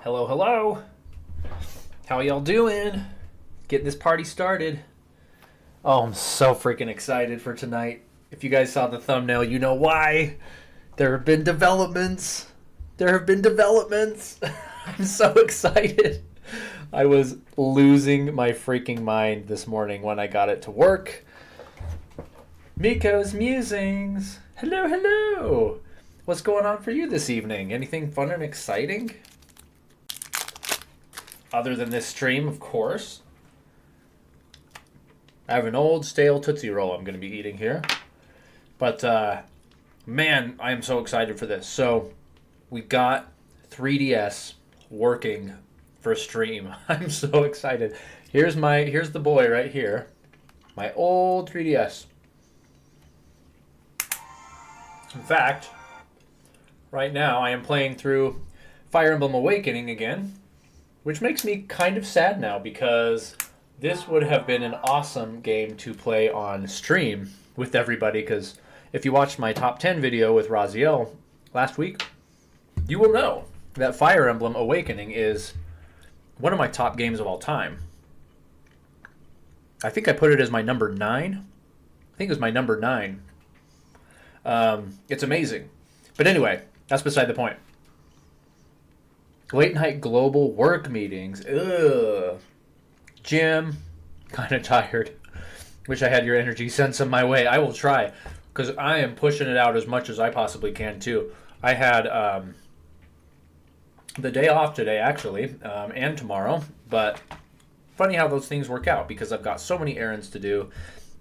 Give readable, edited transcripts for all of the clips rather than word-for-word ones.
Hello, hello. How y'all doing? Getting this party started. Oh, I'm so freaking excited for tonight. If you guys saw the thumbnail, you know why. There have been developments. I'm so excited. I was losing my freaking mind this morning when I got it to work. Miko's Musings. Hello, hello. What's going on for you this evening? Anything fun and exciting? Other than this stream, of course. I have an old stale Tootsie Roll I'm going to be eating here. But, man, I am so excited for this. So, we got 3DS working for stream. I'm so excited. Here's the boy right here. My old 3DS. In fact, right now I am playing through Fire Emblem Awakening again, which makes me kind of sad now because this would have been an awesome game to play on stream with everybody, because if you watched my top 10 video with Raziel last week, you will know that Fire Emblem Awakening is one of my top games of all time. I think I put it as my number 9. I think it was my number 9. It's amazing. But anyway, that's beside the point. Late night global work meetings. Ugh. Jim, kind of tired. Wish I had your energy. Send some my way. I will try, because I am pushing it out as much as I possibly can too. I had the day off today, actually, and tomorrow. But funny how those things work out, because I've got so many errands to do.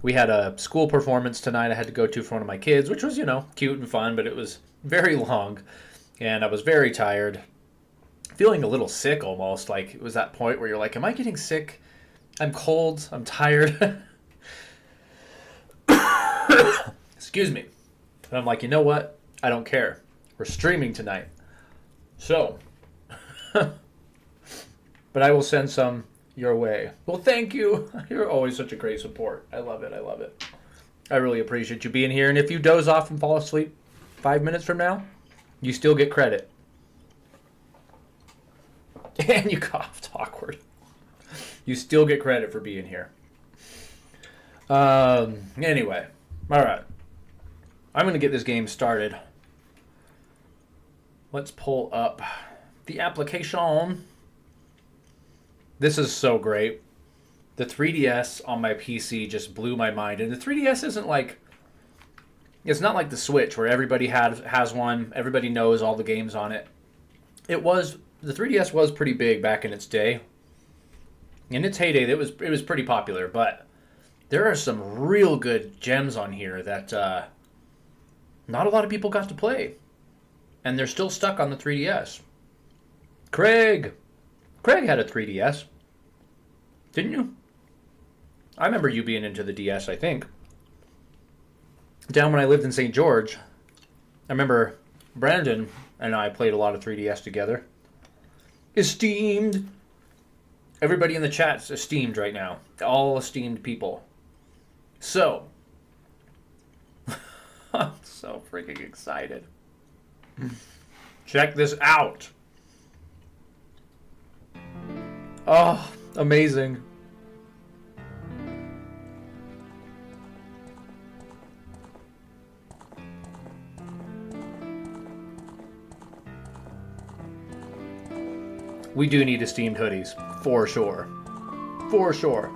We had a school performance tonight I had to go to for one of my kids, which was, cute and fun, but it was very long, and I was very tired. Feeling a little sick almost, like it was that point where you're like, am I getting sick? I'm cold, I'm tired. Excuse me. And I'm like, you know what? I don't care. We're streaming tonight. So, but I will send some your way. Well, thank you. You're always such a great support. I love it. I really appreciate you being here. And if you doze off and fall asleep 5 minutes from now, you still get credit. And you coughed. Awkward. You still get credit for being here. Anyway. Alright. I'm going to get this game started. Let's pull up the application. This is so great. The 3DS on my PC just blew my mind. And the 3DS isn't like... It's not like the Switch where everybody has one. Everybody knows all the games on it. The 3DS was pretty big back in its day. In its heyday, it was pretty popular, but there are some real good gems on here that not a lot of people got to play. And they're still stuck on the 3DS. Craig had a 3DS. Didn't you? I remember you being into the DS, I think. Down when I lived in St. George, I remember Brandon and I played a lot of 3DS together. Esteemed. Everybody in the chat's esteemed right now. All esteemed people. So, I'm so freaking excited. Check this out. Oh, amazing. We do need esteemed hoodies, for sure. For sure.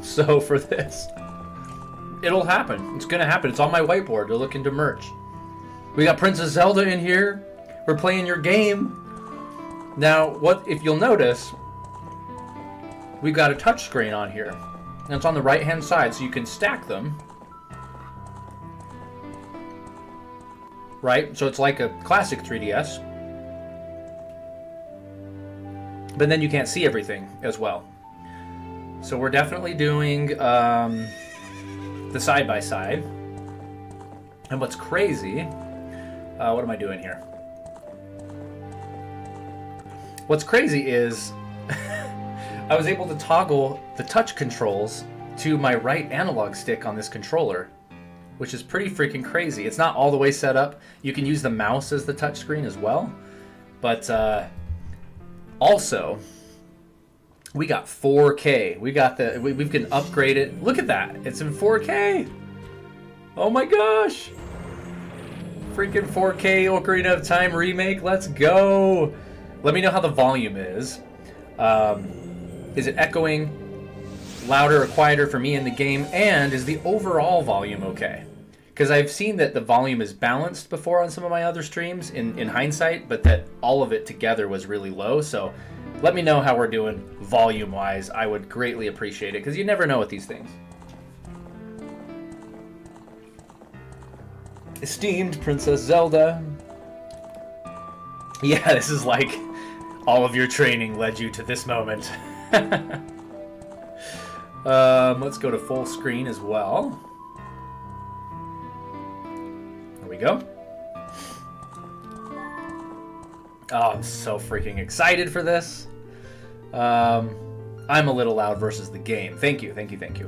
So for this, it'll happen. It's gonna happen. It's on my whiteboard to look into merch. We got Princess Zelda in here. We're playing your game. Now, what if you'll notice, we've got a touch screen on here. And it's on the right-hand side, so you can stack them. Right? So it's like a classic 3DS. But then you can't see everything as well. So we're definitely doing the side-by-side. And what's crazy... what am I doing here? What's crazy is I was able to toggle the touch controls to my right analog stick on this controller. which is pretty freaking crazy. It's not all the way set up. You can use the mouse as the touchscreen as well. But also, we got 4K. We can upgrade it. Look at that. It's in 4K. Oh my gosh. Freaking 4K Ocarina of Time remake. Let's go. Let me know how the volume is. Is it echoing louder or quieter for me in the game? And is the overall volume okay? Because I've seen that the volume is balanced before on some of my other streams in hindsight, but that all of it together was really low. So let me know how we're doing volume-wise. I would greatly appreciate it, because you never know with these things. Esteemed Princess Zelda. Yeah, this is like all of your training led you to this moment. Let's go to full screen as well. There we go. Oh, I'm so freaking excited for this. I'm a little loud versus the game. Thank you, thank you, thank you.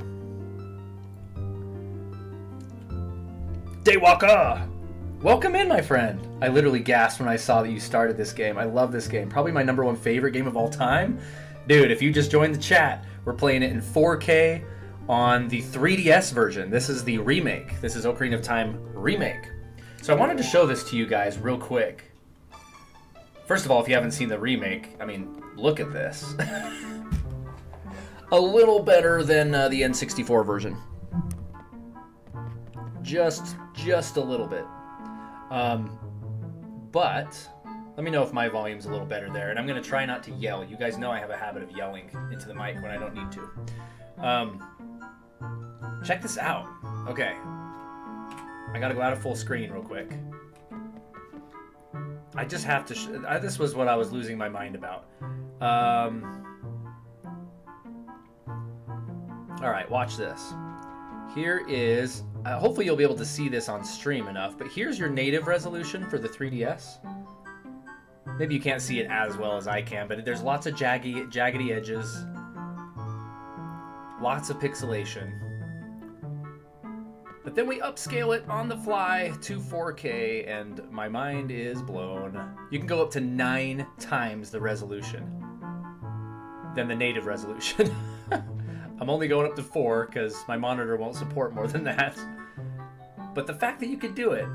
Daywalker! Welcome in, my friend. I literally gasped when I saw that you started this game. I love this game. Probably my #1 favorite game of all time. Dude, if you just joined the chat, we're playing it in 4K on the 3DS version. This is the remake. This is Ocarina of Time remake. So I wanted to show this to you guys real quick. First of all, if you haven't seen the remake, I mean, look at this. A little better than the N64 version. Just a little bit. But let me know if my volume's a little better there. And I'm going to try not to yell. You guys know I have a habit of yelling into the mic when I don't need to. Check this out. Okay. I got to go out of full screen real quick. I just have to... this was what I was losing my mind about. Alright, watch this. Here is... hopefully you'll be able to see this on stream enough, but here's your native resolution for the 3DS. Maybe you can't see it as well as I can, but there's lots of jaggedy edges. Lots of pixelation. But then we upscale it on the fly to 4K, and my mind is blown. You can go up to 9 times the resolution than the native resolution. I'm only going up to 4 because my monitor won't support more than that. But the fact that you could do it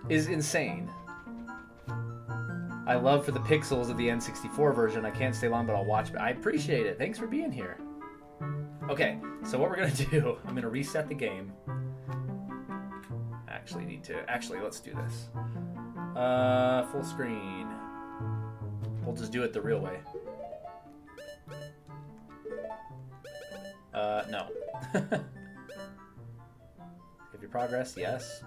is insane. I love for the pixels of the N64 version. I can't stay long, but I'll watch. I appreciate it. Thanks for being here. Okay, so what we're going to do, I'm going to reset the game. Actually, let's do this. Full screen. We'll just do it the real way. No. Have your progress? Yes.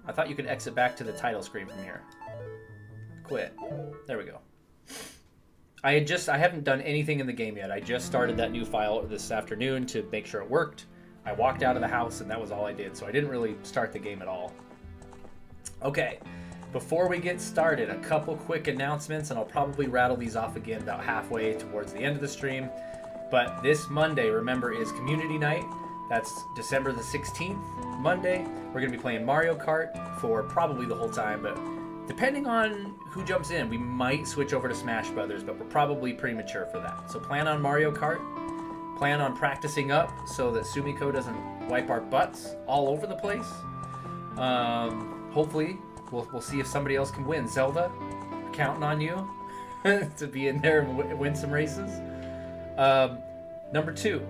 I thought you could exit back to the title screen from here. Quit. There we go. I haven't done anything in the game yet. I just started that new file this afternoon to make sure it worked. I walked out of the house and that was all I did, so I didn't really start the game at all. Okay, before we get started, a couple quick announcements, and I'll probably rattle these off again about halfway towards the end of the stream. But this Monday, remember, is Community Night. That's December the 16th, Monday. We're going to be playing Mario Kart for probably the whole time, but depending on who jumps in, we might switch over to Smash Brothers, but we're probably premature for that. So plan on Mario Kart. Plan on practicing up so that Sumiko doesn't wipe our butts all over the place. Hopefully, we'll see if somebody else can win. Zelda, counting on you to be in there and win some races. Number 2,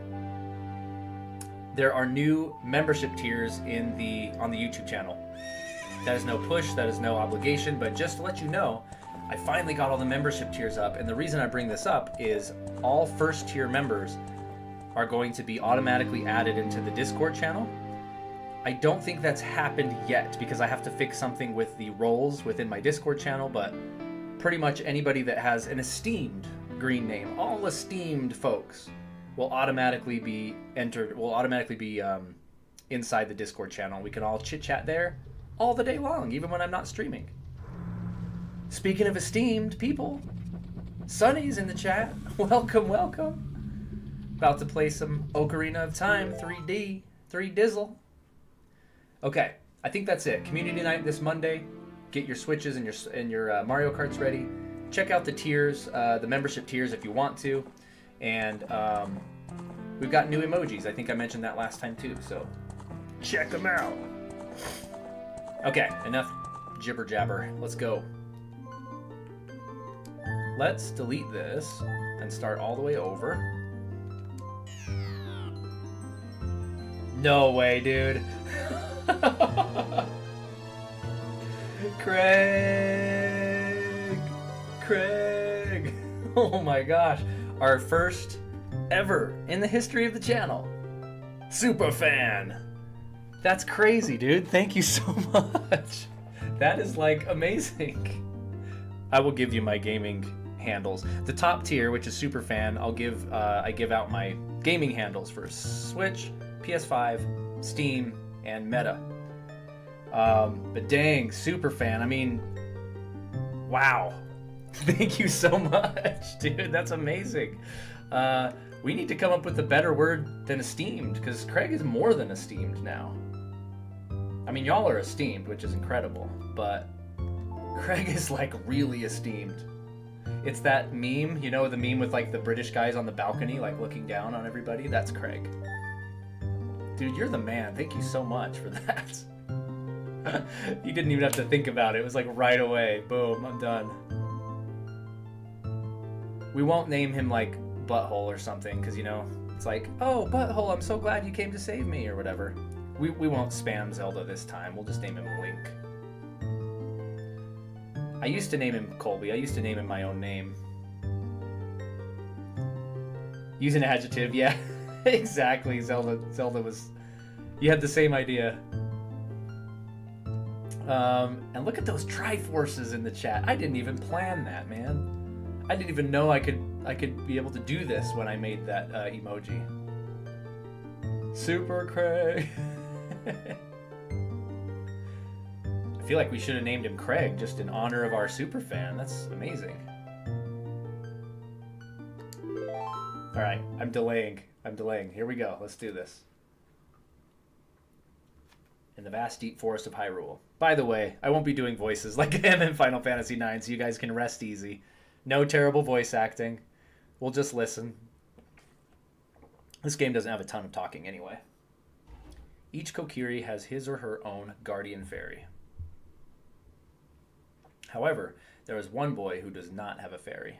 there are new membership tiers on the YouTube channel. That is no push, that is no obligation, but just to let you know, I finally got all the membership tiers up, and the reason I bring this up is all first tier members are going to be automatically added into the Discord channel. I don't think that's happened yet because I have to fix something with the roles within my Discord channel, but pretty much anybody that has an esteemed green name, all esteemed folks, will automatically be entered, inside the Discord channel. We can all chit-chat there all the day long, even when I'm not streaming. Speaking of esteemed people, Sunny's in the chat. Welcome, welcome. About to play some Ocarina of Time 3D, 3 Dizzle. Okay, I think that's it. Community night this Monday. Get your Switches and your Mario Karts ready. Check out the tiers, the membership tiers if you want to, and we've got new emojis. I think I mentioned that last time too. So check them out. Okay, enough jibber jabber. Let's go. Let's delete this and start all the way over. No way, dude. Craig. Oh my gosh. Our first ever in the history of the channel. Super fan. That's crazy, dude. Thank you so much. That is like amazing. I will give you my gaming handles. The top tier, which is super fan, I give out my gaming handles for Switch, PS5, Steam, and Meta. But dang, super fan. I mean, wow. Thank you so much, dude. That's amazing. We need to come up with a better word than esteemed, because Craig is more than esteemed now. I mean, y'all are esteemed, which is incredible, but Craig is like really esteemed. It's that meme, you know, the meme with like the British guys on the balcony, like looking down on everybody. That's Craig. Dude, you're the man. Thank you so much for that. You didn't even have to think about it. It was like right away. Boom, I'm done. We won't name him like Butthole or something, because, you know, it's like, oh, Butthole, I'm so glad you came to save me, or whatever. We won't spam Zelda this time. We'll just name him Link. I used to name him Colby. I used to name him my own name. Use an adjective, yeah. Exactly, Zelda was... You had the same idea. And look at those Triforces in the chat. I didn't even plan that, man. I didn't even know I could be able to do this when I made that emoji. Super Craig. I feel like we should have named him Craig just in honor of our super fan. That's amazing. All right, I'm delaying. Here we go. Let's do this. In the vast deep forest of Hyrule. By the way, I won't be doing voices like I am in Final Fantasy IX, so you guys can rest easy. No terrible voice acting. We'll just listen. This game doesn't have a ton of talking anyway. Each Kokiri has his or her own guardian fairy. However, there is one boy who does not have a fairy.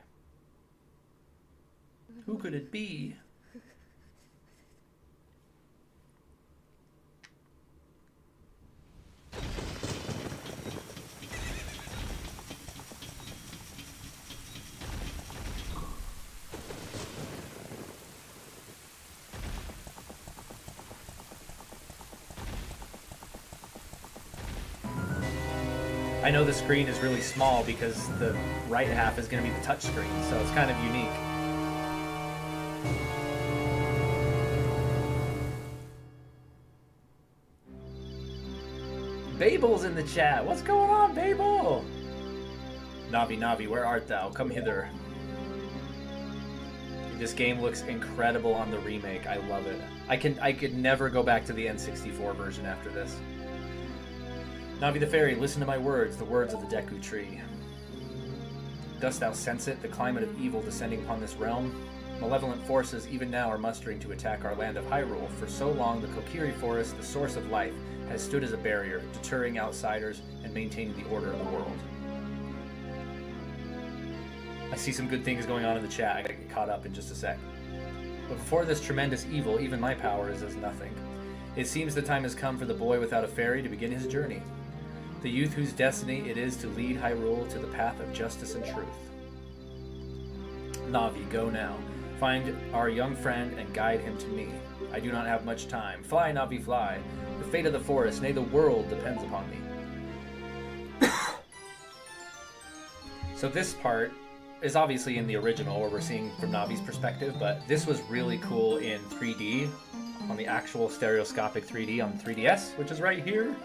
Who could it be? I know the screen is really small because the right half is going to be the touch screen, so it's kind of unique. Babel's in the chat. What's going on, Babel? Navi, where art thou? Come hither. This game looks incredible on the remake. I love it. I could never go back to the N64 version after this. Navi the Fairy, listen to my words, the words of the Deku Tree. Dost thou sense it, the climate of evil descending upon this realm? Malevolent forces even now are mustering to attack our land of Hyrule. For so long, the Kokiri Forest, the source of life, has stood as a barrier, deterring outsiders and maintaining the order of the world. I see some good things going on in the chat. I gotta get caught up in just a sec. But before this tremendous evil, even my power is as nothing. It seems the time has come for the boy without a fairy to begin his journey. The youth whose destiny it is to lead Hyrule to the path of justice and truth. Navi, go now. Find our young friend and guide him to me. I do not have much time. Fly, Navi, fly. The fate of the forest, nay, the world depends upon me. So this part is obviously in the original, where we're seeing from Navi's perspective, but this was really cool in 3D, on the actual stereoscopic 3D on 3DS, which is right here.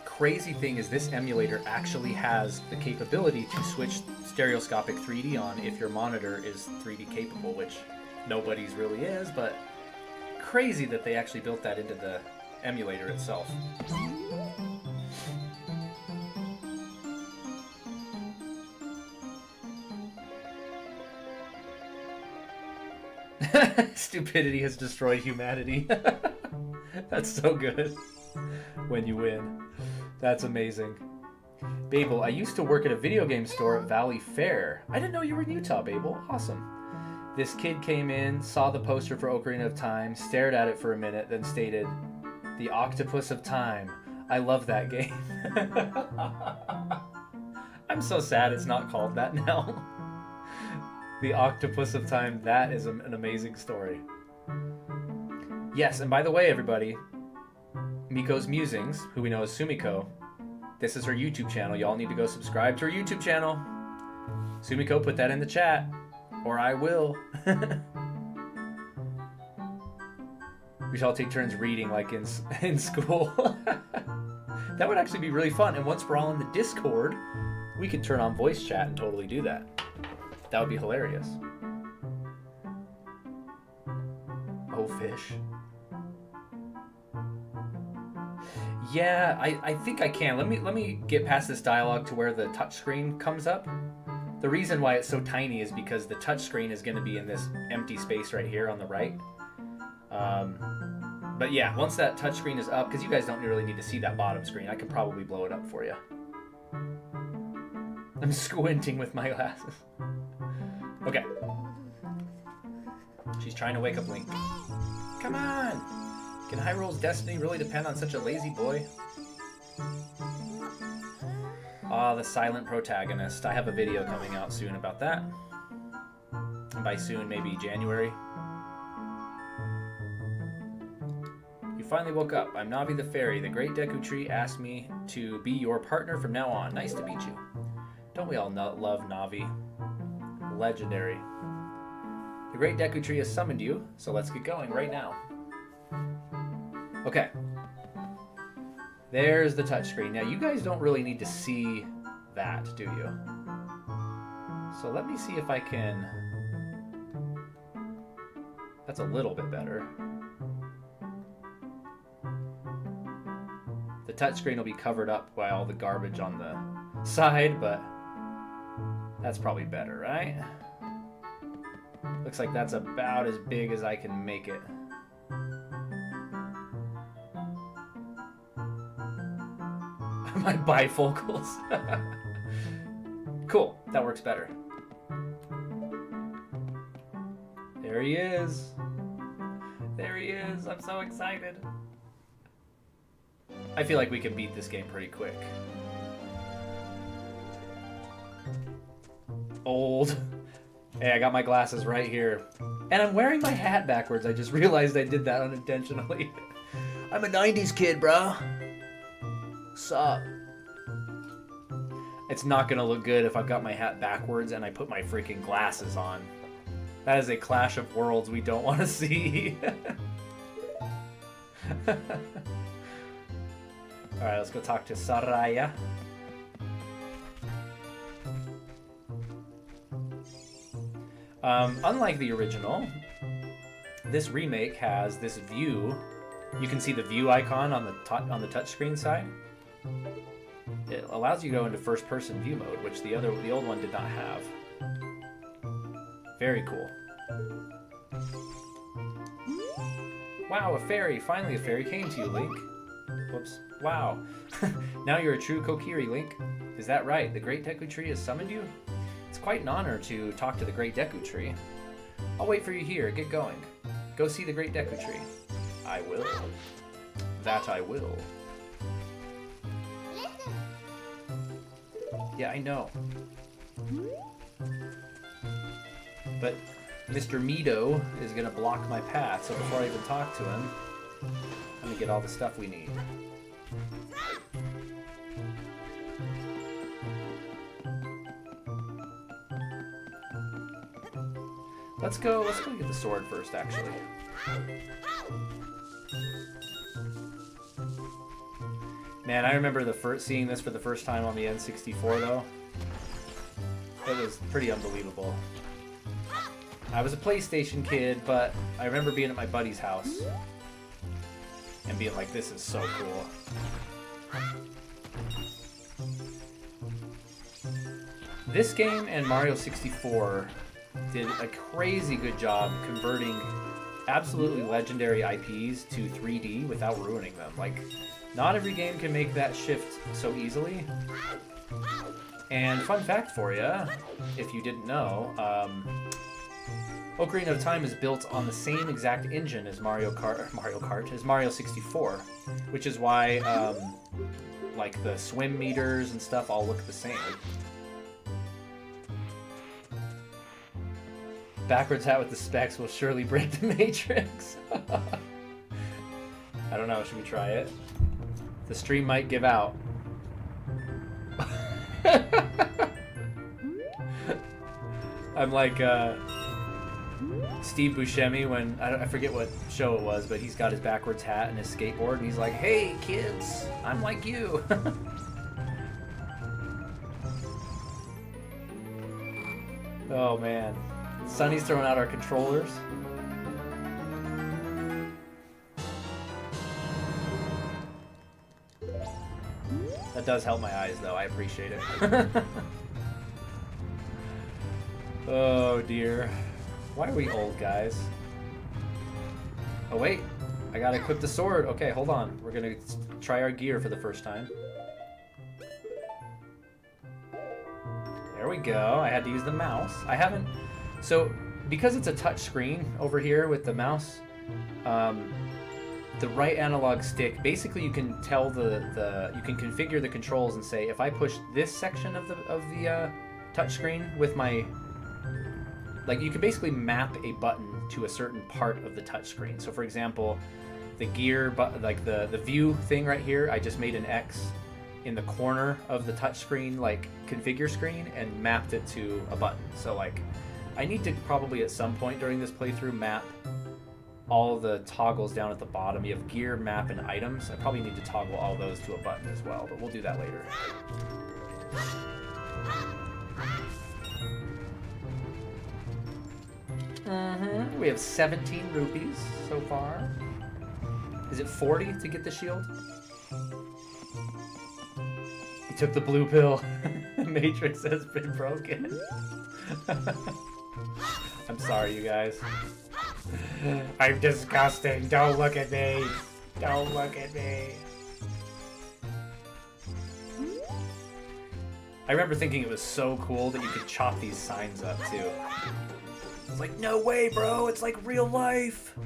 Crazy thing is this emulator actually has the capability to switch stereoscopic 3D on if your monitor is 3D capable, which nobody's really is, but crazy that they actually built that into the emulator itself. Stupidity has destroyed humanity. That's so good. When you win. That's amazing. Babel, I used to work at a video game store at Valley Fair. I didn't know you were in Utah, Babel. Awesome. This kid came in, saw the poster for Ocarina of Time, stared at it for a minute, then stated, "The Octopus of Time. I love that game." I'm so sad it's not called that now. The Octopus of Time. That is an amazing story. Yes, and by the way, everybody, Miko's Musings, who we know as Sumiko, this is her YouTube channel. Y'all need to go subscribe to her YouTube channel. Sumiko, put that in the chat, or I will. We shall take turns reading like in school. That would actually be really fun. And once we're all in the Discord, we could turn on voice chat and totally do that. That would be hilarious. Oh, fish. Yeah, I think I can. Let me get past this dialogue to where the touchscreen comes up. The reason why it's so tiny is because the touchscreen is going to be in this empty space right here on the right. But yeah, once that touchscreen is up, because you guys don't really need to see that bottom screen, I can probably blow it up for you. I'm squinting with my glasses. Okay. She's trying to wake up Link. Come on! Can Hyrule's destiny really depend on such a lazy boy? Ah, the silent protagonist. I have a video coming out soon about that. And by soon, maybe January. You finally woke up. I'm Navi the Fairy. The Great Deku Tree asked me to be your partner from now on. Nice to meet you. Don't we all love Navi? Legendary. The Great Deku Tree has summoned you, so let's get going right now. Okay. There's the touchscreen. Now, you guys don't really need to see that, do you? So let me see if I can... That's a little bit better. The touchscreen will be covered up by all the garbage on the side, but that's probably better, right? Looks like that's about as big as I can make it. My bifocals. Cool, that works better. There he is. There he is. I'm so excited. I feel like we can beat this game pretty quick. Old. Hey, I got my glasses right here. And I'm wearing my hat backwards. I just realized I did that unintentionally. I'm a 90s kid, bro. Sup? It's not gonna look good if I've got my hat backwards and I put my freaking glasses on. That is a clash of worlds we don't want to see. Alright, let's go talk to Saraya. Unlike the original, this remake has this view. You can see the view icon on the touchscreen side. It allows you to go into first-person view mode, which the old one did not have. Very cool. Wow, a fairy! Finally, a fairy came to you, Link. Whoops. Wow. Now you're a true Kokiri, Link. Is that right? The Great Deku Tree has summoned you? It's quite an honor to talk to the Great Deku Tree. I'll wait for you here. Get going. Go see the Great Deku Tree. I will. That I will. Yeah, I know. But Mr. Mido is going to block my path, so before I even talk to him, I'm going to get all the stuff we need. Let's go get the sword first, actually. Man, I remember seeing this for the first time on the N64, though. It was pretty unbelievable. I was a PlayStation kid, but I remember being at my buddy's house and being like, this is so cool. This game and Mario 64 did a crazy good job converting absolutely legendary IPs to 3D without ruining them. Like, not every game can make that shift so easily. And fun fact for you, if you didn't know, Ocarina of Time is built on the same exact engine as Mario 64, which is why like the swim meters and stuff all look the same. Backwards hat with the specs will surely break the Matrix. I don't know, should we try it? The stream might give out. I'm like Steve Buscemi when, I forget what show it was, but he's got his backwards hat and his skateboard, and he's like, hey kids, I'm like you. Oh man. Sunny's throwing out our controllers. That does help my eyes, though. I appreciate it. Oh, dear. Why are we old, guys? Oh, wait. I gotta equip the sword. Okay, hold on. We're gonna try our gear for the first time. There we go. I had to use the mouse. I haven't... So, because it's a touch screen over here with the mouse, the right analog stick, basically you can tell you can configure the controls and say, if I push this section of the touch screen with my, like, you can basically map a button to a certain part of the touch screen. So for example, the gear, like the view thing right here, I just made an X in the corner of the touch screen, like configure screen, and mapped it to a button. So like, I need to probably at some point during this playthrough map all the toggles down at the bottom. You have gear, map, and items. I probably need to toggle all those to a button as well, but we'll do that later. We have 17 rupees so far. Is it 40 to get the shield? He took the blue pill. Matrix has been broken. I'm sorry, you guys. I'm disgusting. Don't look at me. Don't look at me. I remember thinking it was so cool that you could chop these signs up, too. I was like, no way, bro. It's like real life.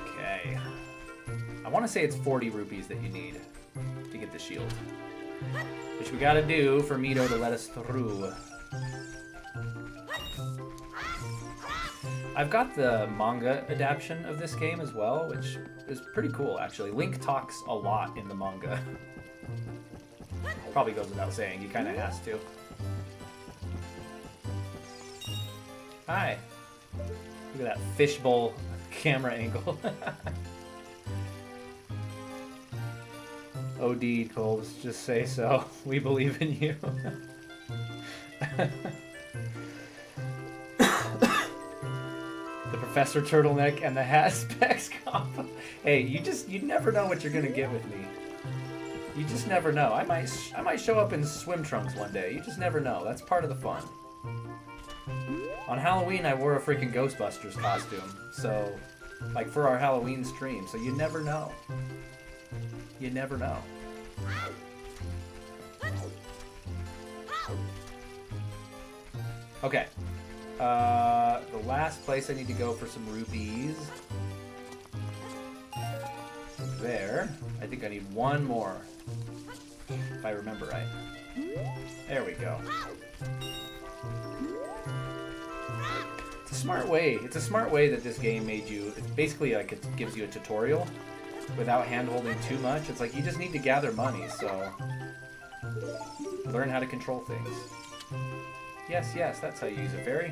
Okay. I want to say it's 40 rupees that you need to get the shield. Which we gotta do for Mito to let us through. I've got the manga adaptation of this game as well, which is pretty cool, actually. Link talks a lot in the manga. Probably goes without saying, he kinda has to. Hi. Look at that fishbowl camera angle. OD, Colbs, just say so. We believe in you. The Professor Turtleneck and the hat specs combo. Hey, you never know what you're gonna get with me. You just never know. I might show up in swim trunks one day. You just never know. That's part of the fun. On Halloween, I wore a freaking Ghostbusters costume. So, like, for our Halloween stream. So you never know. You never know. Okay. The last place I need to go for some rupees. There. I think I need one more. If I remember right. There we go. It's a smart way. It's a smart way that this game made you. It's basically like it gives you a tutorial without hand-holding too much. It's like you just need to gather money, so learn how to control things. Yes, yes, that's how you use a fairy.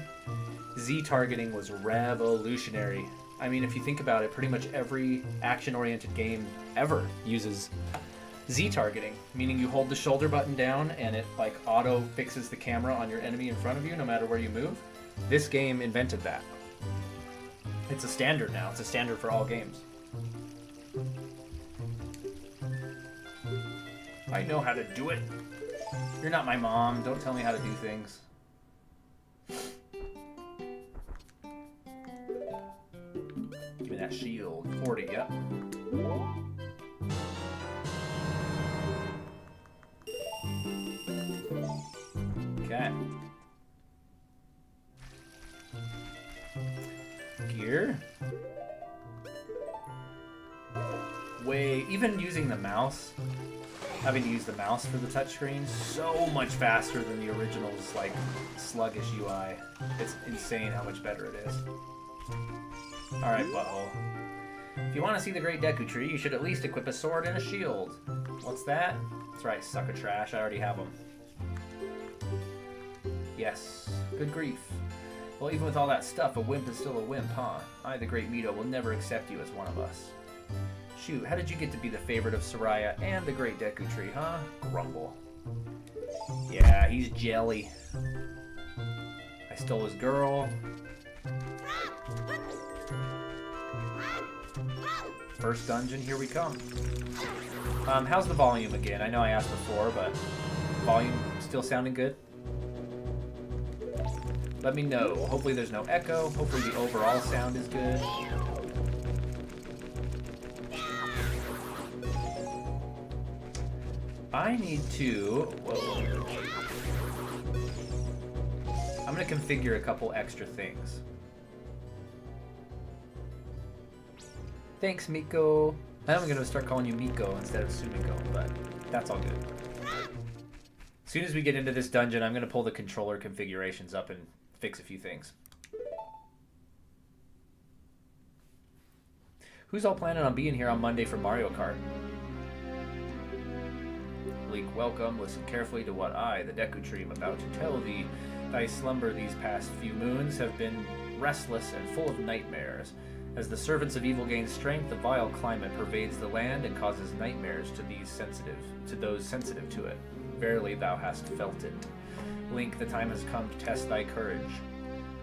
Z-targeting was revolutionary. I mean, if you think about it, pretty much every action-oriented game ever uses Z targeting, meaning you hold the shoulder button down and it like auto fixes the camera on your enemy in front of you no matter where you move. This game invented that. It's a standard now. It's a standard for all games. I know how to do it. You're not my mom. Don't tell me how to do things. Give me that shield. 40, yep. Okay. Gear. Even using the mouse, having to use the mouse for the touchscreen, so much faster than the original's like sluggish UI. It's insane how much better it is. Alright, butthole. If you want to see the Great Deku Tree, you should at least equip a sword and a shield. What's that? That's right, suck of trash. I already have them. Yes. Good grief. Well, even with all that stuff, a wimp is still a wimp, huh? I, the Great Mito, will never accept you as one of us. Shoot, how did you get to be the favorite of Soraya and the Great Deku Tree, huh? Grumble. Yeah, he's jelly. I stole his girl. First dungeon, here we come. How's the volume again? I know I asked before, but volume still sounding good? Let me know. Hopefully there's no echo. Hopefully the overall sound is good. I need to... Whoa. I'm going to configure a couple extra things. Thanks, Miko. I'm going to start calling you Miko instead of Sumiko, but that's all good. As soon as we get into this dungeon, I'm going to pull the controller configurations up and fix a few things. Who's all planning on being here on Monday for Mario Kart? Link, welcome. Listen carefully to what I, the Deku Tree, am about to tell thee. Thy slumber these past few moons have been restless and full of nightmares. As the servants of evil gain strength, the vile climate pervades the land and causes nightmares to those sensitive to it. Verily thou hast felt it. Link, the time has come to test thy courage.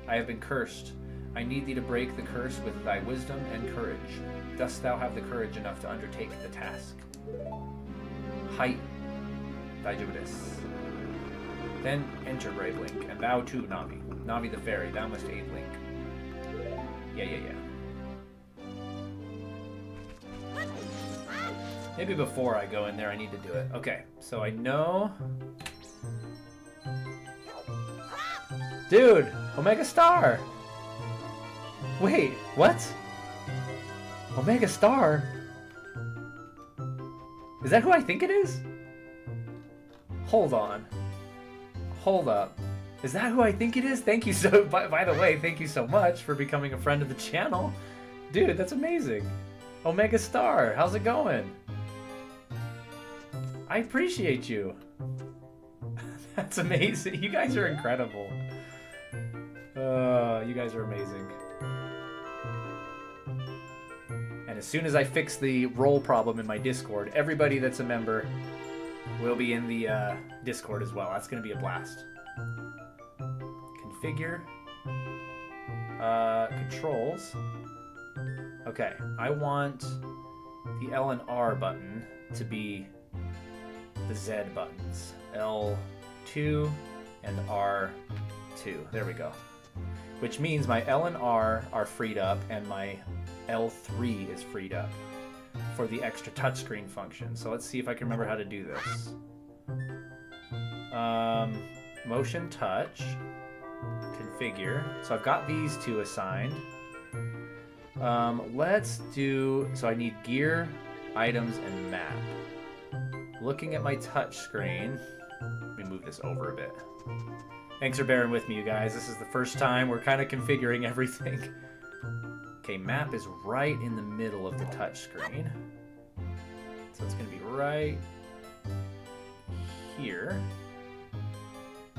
I have been cursed. I need thee to break the curse with thy wisdom and courage. Dost thou have the courage enough to undertake the task? Height. Daijoubu. Then enter brave Link, and thou too, Navi. Navi the fairy, thou must aid Link. Yeah. Maybe before I go in there, I need to do it. Okay, so I know... Dude! Omega Star! Wait, what? Omega Star? Is that who I think it is? Hold on. Hold up. Is that who I think it is? Thank you so... By the way, thank you so much for becoming a friend of the channel. Dude, that's amazing. Omega Star, how's it going? I appreciate you. That's amazing. You guys are incredible. You guys are amazing. And as soon as I fix the role problem in my Discord, everybody that's a member will be in the Discord as well. That's going to be a blast. Configure. Controls. Okay, I want the L and R button to be the Z buttons. L2 and R2. There we go. Which means my L and R are freed up and my L3 is freed up for the extra touchscreen function. So let's see if I can remember how to do this. Motion touch. Configure. So I've got these two assigned. Let's do... So I need gear, items, and map. Looking at my touch screen, let me move this over a bit. Thanks for bearing with me, you guys. This is the first time we're kind of configuring everything. Okay, map is right in the middle of the touch screen. So it's going to be right here.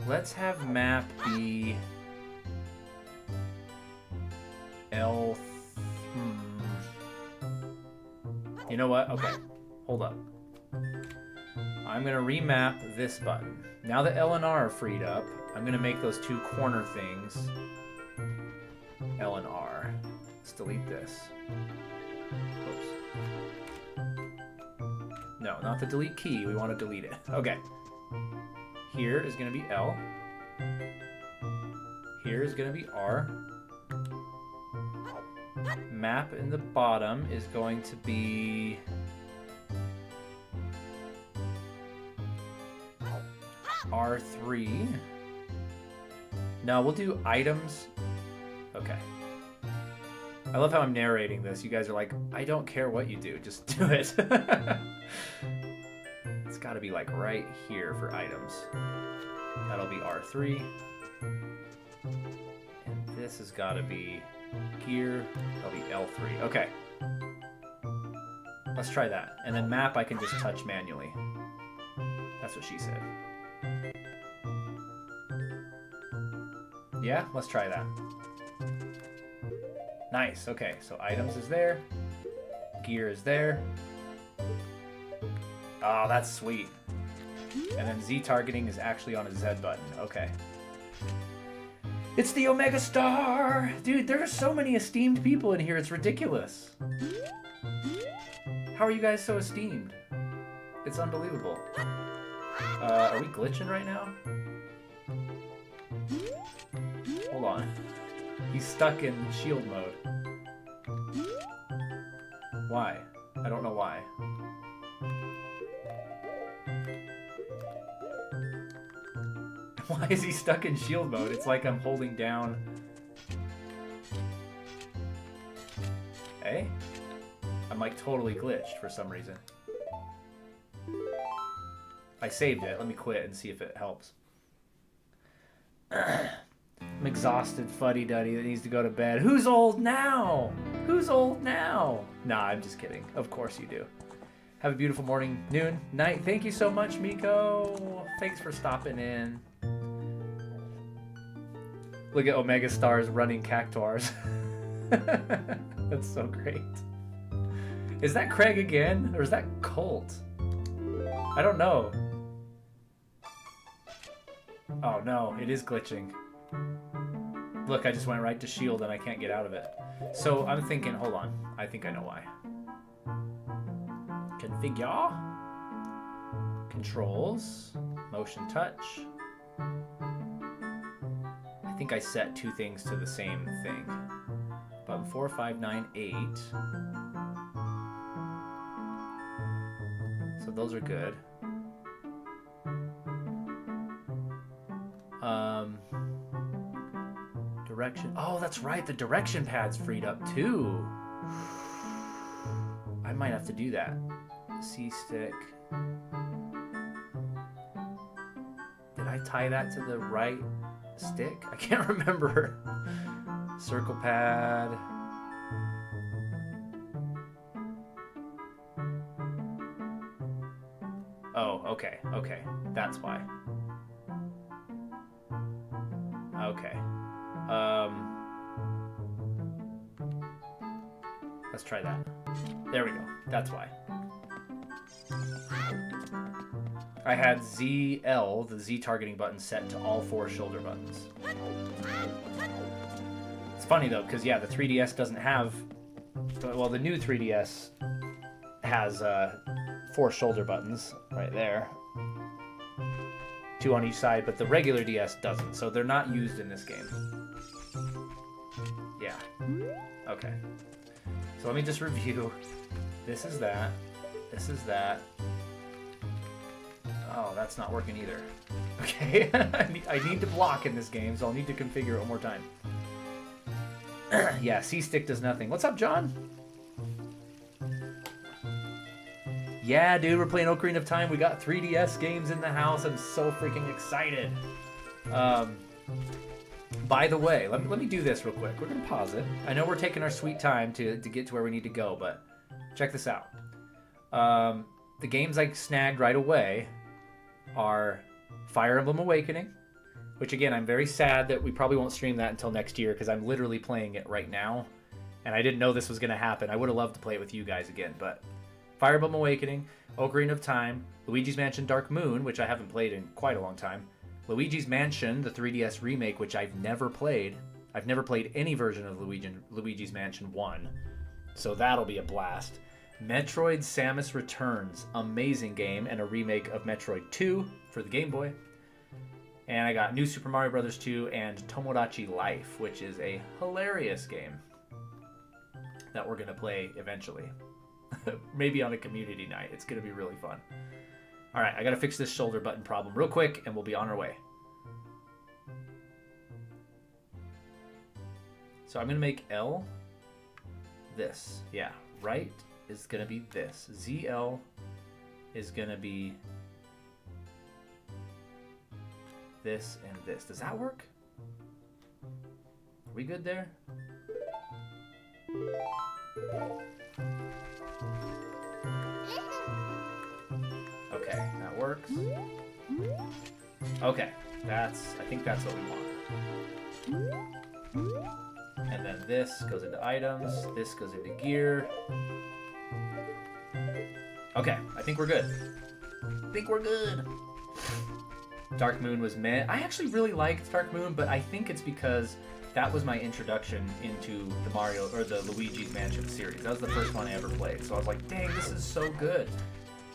Let's have map be L... You know what? Okay, hold up. I'm going to remap this button. Now that L and R are freed up, I'm going to make those two corner things L and R. Let's delete this. Oops. No, not the delete key. We want to delete it. Okay. Here is going to be L. Here is going to be R. Map in the bottom is going to be R3. No, we'll do items. Okay. I love how I'm narrating this. You guys are like, I don't care what you do, just do it. It's got to be like right here for items. That'll be R3. And this has got to be gear. That'll be L3. Okay. Let's try that. And then map I can just touch manually. That's what she said. Yeah, let's try that. Nice, okay, so items is there. Gear is there. Oh, that's sweet. And then Z targeting is actually on a Z button. Okay. It's the Omega Star! Dude, there are so many esteemed people in here, it's ridiculous. How are you guys so esteemed? It's unbelievable. Are we glitching right now? Hold on. He's stuck in shield mode. Why? I don't know why. Why is he stuck in shield mode? It's like I'm holding down... Hey? I'm like totally glitched for some reason. I saved it. Let me quit and see if it helps. I'm exhausted fuddy-duddy that needs to go to bed. Who's old now? Who's old now? Nah, I'm just kidding. Of course you do. Have a beautiful morning, noon, night. Thank you so much, Miko. Thanks for stopping in. Look at Omega Stars running Cactuars. That's so great. Is that Craig again? Or is that Colt? I don't know. Oh no, it is glitching. Look, I just went right to shield and I can't get out of it. So I'm thinking, hold on. I think I know why. Configure. Controls. Motion touch. I think I set two things to the same thing. Button 4, 5, 9, 8. So those are good. Direction. Oh, that's right. The direction pad's freed up too. I might have to do that. C stick. Did I tie that to the right stick? I can't remember. Circle pad. Oh, okay. Okay. That's why. Okay. Let's try that. There we go. That's why. I had ZL, the Z targeting button, set to all 4 shoulder buttons. It's funny though, because yeah, the 3DS doesn't have... Well, the new 3DS has 4 shoulder buttons right there. 2 on each side, but the regular DS doesn't, so they're not used in this game. Yeah. Okay. So let me just review. This is that. This is that. Oh, that's not working either. Okay. I need to block in this game, so I'll need to configure it one more time. Yeah, C-Stick does nothing. What's up, John? Yeah, dude, we're playing Ocarina of Time. We got 3DS games in the house. I'm so freaking excited. By the way, let me do this real quick. We're going to pause it. I know we're taking our sweet time to get to where we need to go, but check this out. The games I snagged right away are Fire Emblem Awakening, which again, I'm very sad that we probably won't stream that until next year because I'm literally playing it right now, and I didn't know this was going to happen. I would have loved to play it with you guys again, but Fire Emblem Awakening, Ocarina of Time, Luigi's Mansion Dark Moon, which I haven't played in quite a long time, Luigi's Mansion, the 3DS remake, which I've never played. I've never played any version of Luigi's Mansion 1, so that'll be a blast. Metroid Samus Returns, amazing game, and a remake of Metroid 2 for the Game Boy. And I got New Super Mario Bros. 2 and Tomodachi Life, which is a hilarious game that we're going to play eventually. Maybe on a community night. It's going to be really fun. Alright, I got to fix this shoulder button problem real quick, and we'll be on our way. So I'm going to make L this. Yeah, right is going to be this. ZL is going to be this and this. Does that work? Are we good there? Okay, that works. Okay, I think that's what we want. And then this goes into items, this goes into gear. Okay, I think we're good. Dark Moon was meh. I actually really liked Dark Moon, but I think it's because that was my introduction into the Mario or the Luigi's Mansion series. That was the first one I ever played. So I was like, dang, this is so good.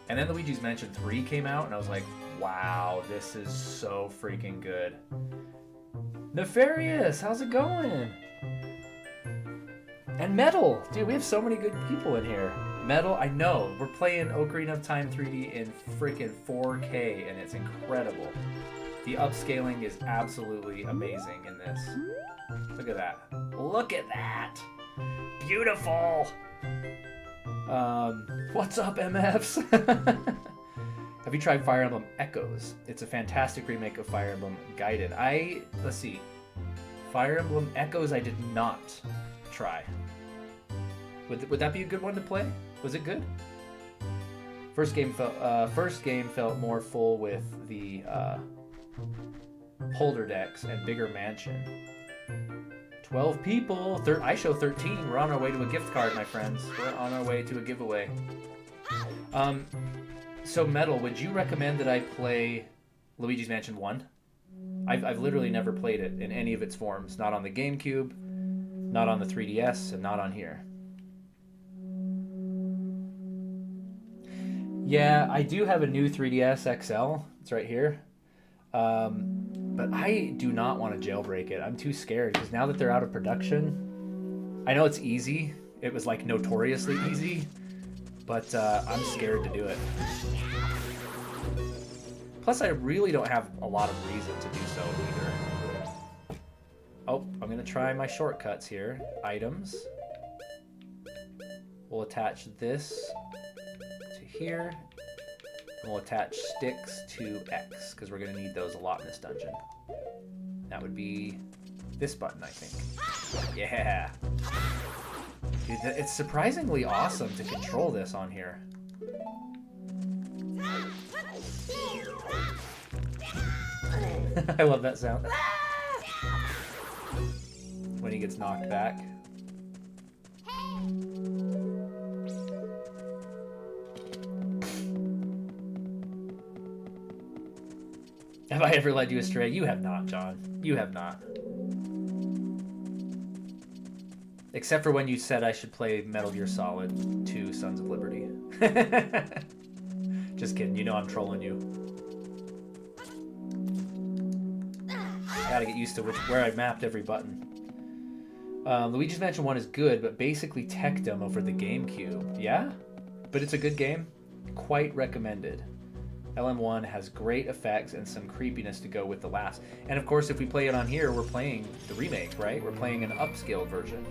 And then Luigi's Mansion 3 came out, and I was like, wow, this is so freaking good. Nefarious, how's it going? And Metal, dude, we have so many good people in here. Metal, I know, we're playing Ocarina of Time 3D in freaking 4K, and it's incredible. The upscaling is absolutely amazing in this. Look at that. Look at that! Beautiful! What's up, MFs? Have you tried Fire Emblem Echoes? It's a fantastic remake of Fire Emblem Guided. Let's see. Fire Emblem Echoes I did not try. Would that be a good one to play? Was it good? First game felt more full with the holder decks and bigger mansion. 12 people. I show 13. We're on our way to a gift card, my friends. We're on our way to a giveaway. So Metal, would you recommend that I play Luigi's Mansion 1? I've literally never played it in any of its forms. Not on the GameCube, not on the 3DS, and not on here. Yeah, I do have a new 3DS XL. It's right here. But I do not want to jailbreak it. I'm too scared because now that they're out of production, I know it's easy. It was like notoriously easy, but I'm scared to do it. Plus, I really don't have a lot of reason to do so either. Oh, I'm going to try my shortcuts here. Items. We'll attach this to here. And we'll attach sticks to X, because we're going to need those a lot in this dungeon. That would be this button, I think. Yeah! Dude, it's surprisingly awesome to control this on here. I love that sound. When he gets knocked back. Have I ever led you astray? You have not, John. You have not. Except for when you said I should play Metal Gear Solid 2 Sons of Liberty. Just kidding. You know I'm trolling you. Gotta get used to where I mapped every button. Luigi's Mansion 1 is good, but basically tech demo for the GameCube. Yeah? But it's a good game. Quite recommended. LM1 has great effects and some creepiness to go with the last. And of course, if we play it on here, we're playing the remake, right? We're playing an upscaled version.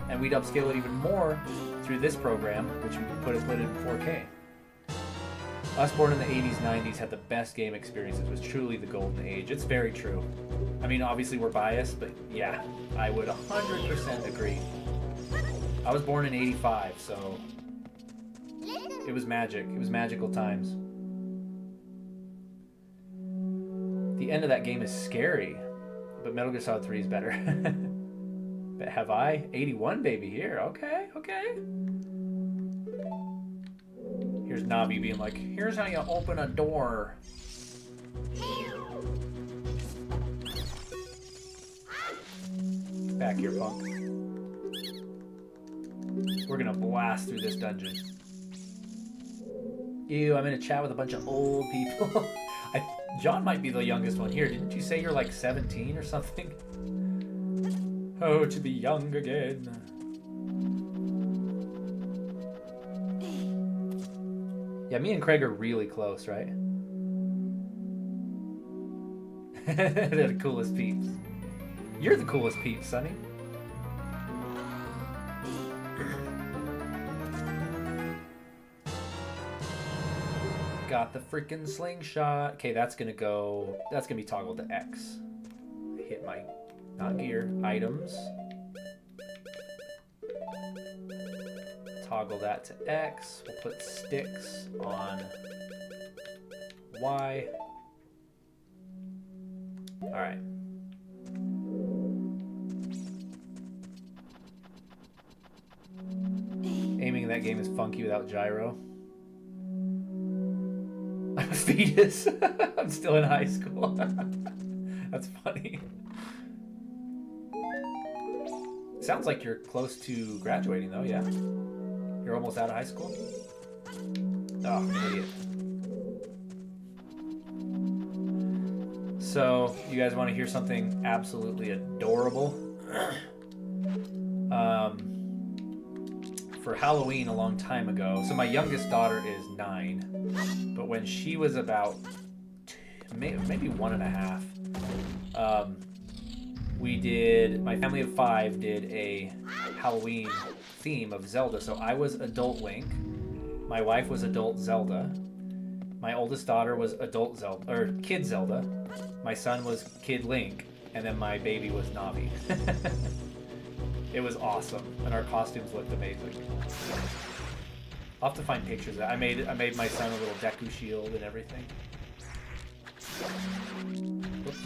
And we'd upscale it even more through this program, which we can put it in 4K. Us born in the 80s, 90s had the best game experiences. It was truly the golden age. It's very true. I mean, obviously we're biased, but yeah, I would 100% agree. I was born in 85, so it was magic. It was magical times. The end of that game is scary, but Metal Gear Solid 3 is better. But have I? 81, baby, here. Okay, okay. Here's Navi being like, here's how you open a door. Back here, punk. We're gonna blast through this dungeon. Ew, I'm in a chat with a bunch of old people. John might be the youngest one here. Didn't you say you're like 17 or something? Oh, to be young again. Yeah, me and Craig are really close, right? They're the coolest peeps. You're the coolest peeps, Sonny. Got the freaking slingshot. Okay, that's gonna be toggled to X. Hit my, not gear, items. Toggle that to X. We'll put sticks on Y. Alright. Aiming in that game is funky without gyro. I'm a fetus. I'm still in high school. That's funny. Sounds like you're close to graduating though, yeah? You're almost out of high school? Oh, I'm an idiot. So, you guys want to hear something absolutely adorable? For Halloween a long time ago, so my youngest daughter is 9, but when she was about maybe 1.5, my family of 5 did a Halloween theme of Zelda. So I was adult Link, my wife was adult Zelda, my oldest daughter was adult Zelda, or kid Zelda, my son was kid Link, and then my baby was Navi. It was awesome, and our costumes looked amazing. I'll have to find pictures of that. I made my son a little Deku shield and everything. Whoops.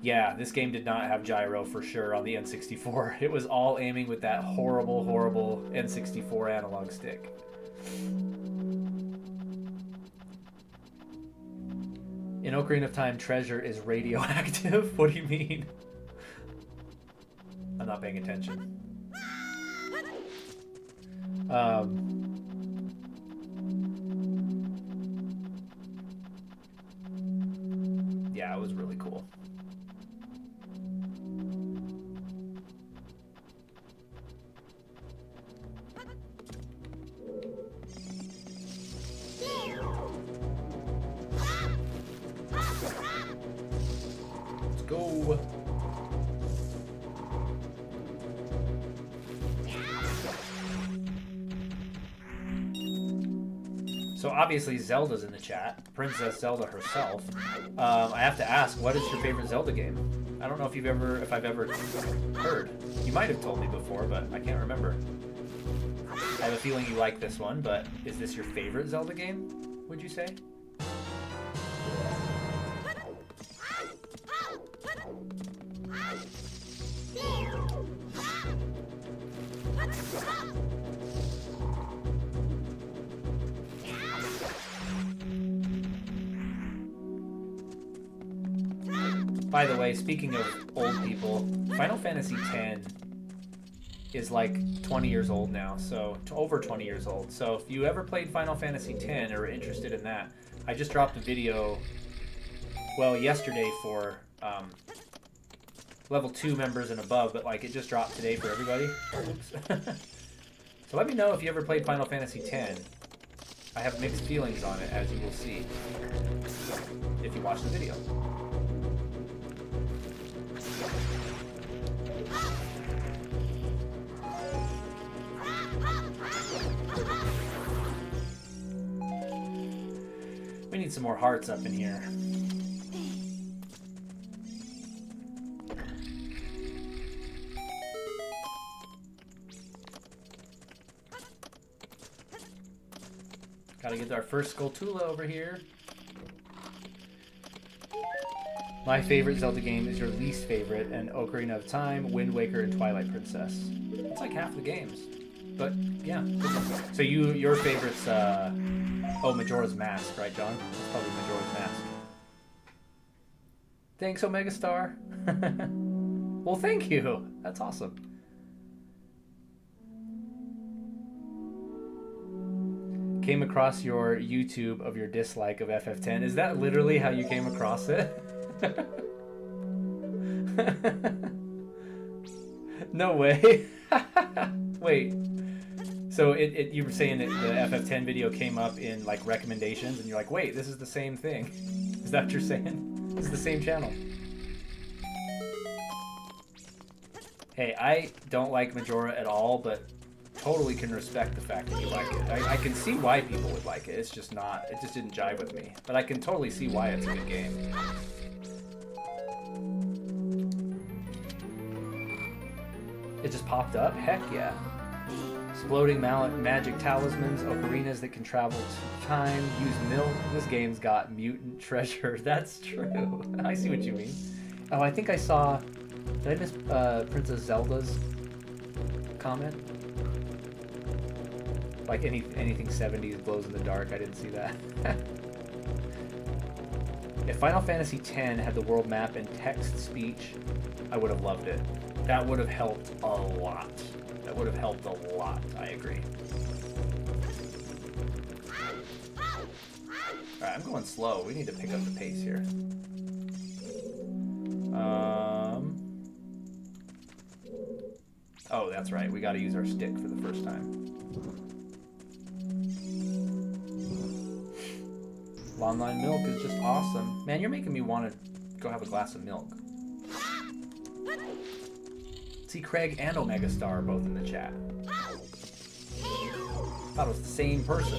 Yeah, this game did not have gyro for sure on the N64. It was all aiming with that horrible, horrible N64 analog stick. In Ocarina of Time, treasure is radioactive? What do you mean? I'm not paying attention. Yeah, it was really cool. Go. So obviously Zelda's in the chat, Princess Zelda herself. I have to ask, what is your favorite Zelda game? I don't know if I've ever heard. You might have told me before, but I can't remember. I have a feeling you like this one, but is this your favorite Zelda game, would you say? By the way, speaking of old people, Final Fantasy X is like 20 years old now, so over 20 years old. So if you ever played Final Fantasy X or are interested in that, I just dropped a video, well, yesterday for level 2 members and above, but like it just dropped today for everybody. Oops. So let me know if you ever played Final Fantasy X. I have mixed feelings on it, as you will see if you watch the video. We need some more hearts up in here. Gotta get our first Skulltula over here. My favorite Zelda game is your least favorite, and Ocarina of Time, Wind Waker, and Twilight Princess. It's like half the games. But, yeah. So your favorite's, oh, Majora's Mask, right, John? It's probably Majora's Mask. Thanks, Omega Star. Well, thank you. That's awesome. Came across your YouTube of your dislike of FF10. Is that literally how you came across it? No way. Wait. So you were saying that the FF10 video came up in like recommendations, and you're like, wait, this is the same thing. Is that what you're saying? This is the same channel. Hey, I don't like Majora at all, but totally can respect the fact that you like it. I can see why people would like it. It's just not, it just didn't jive with me. But I can totally see why it's a good game. It just popped up? Heck yeah. Exploding magic talismans, ocarinas that can travel to time, use milk. This game's got mutant treasure. That's true. I see what you mean. Oh, I think I saw... Did I miss Princess Zelda's comment? Like anything 70s glows in the dark. I didn't see that. If Final Fantasy X had the world map and text speech, I would have loved it. That would have helped a lot. That would have helped a lot. I agree. Alright, I'm going slow. We need to pick up the pace here. Oh, that's right. We got to use our stick for the first time. Lon milk is just awesome. Man, you're making me want to go have a glass of milk. See, Craig and Omega Star are both in the chat. Thought it was the same person.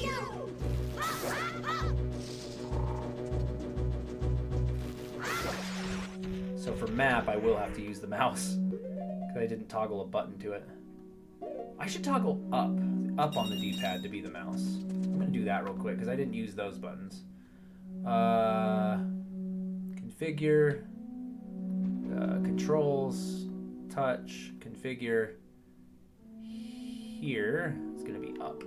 So for map, I will have to use the mouse. Because I didn't toggle a button to it. I should toggle up on the D-pad to be the mouse. I'm going to do that real quick because I didn't use those buttons. Configure, controls, touch, configure. Here, it's going to be up.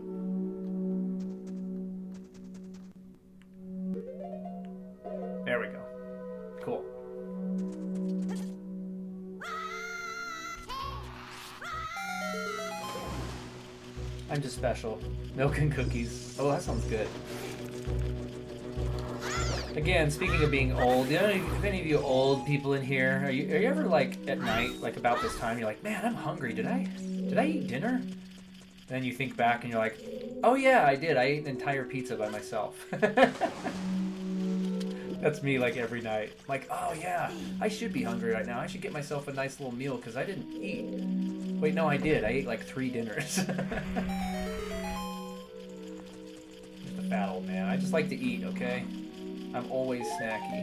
There we go. Cool. I'm just special. Milk and cookies. Oh, that sounds good. Again, speaking of being old, you know, if any of you old people in here, are you ever like at night, like about this time, you're like, man, I'm hungry. Did I eat dinner? And then you think back and you're like, oh yeah, I did. I ate an entire pizza by myself. That's me like every night. Like, oh yeah, I should be hungry right now. I should get myself a nice little meal because I didn't eat. Wait, no, I did. I ate like 3 dinners. Just a fat old man. I just like to eat, okay? I'm always snacky.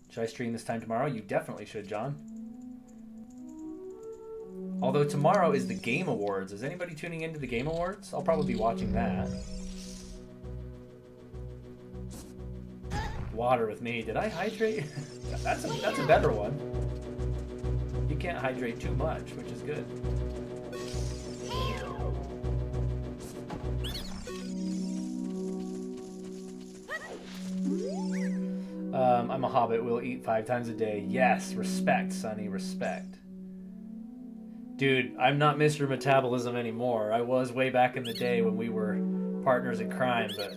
Should I stream this time tomorrow? You definitely should, John. Although tomorrow is the Game Awards. Is anybody tuning into the Game Awards? I'll probably be watching that. Water with me. Did I hydrate? That's a better one. You can't hydrate too much, which is good. I'm a hobbit. We'll eat 5 times a day. Yes, respect, Sonny, respect. Dude, I'm not Mr. Metabolism anymore. I was way back in the day when we were partners in crime, but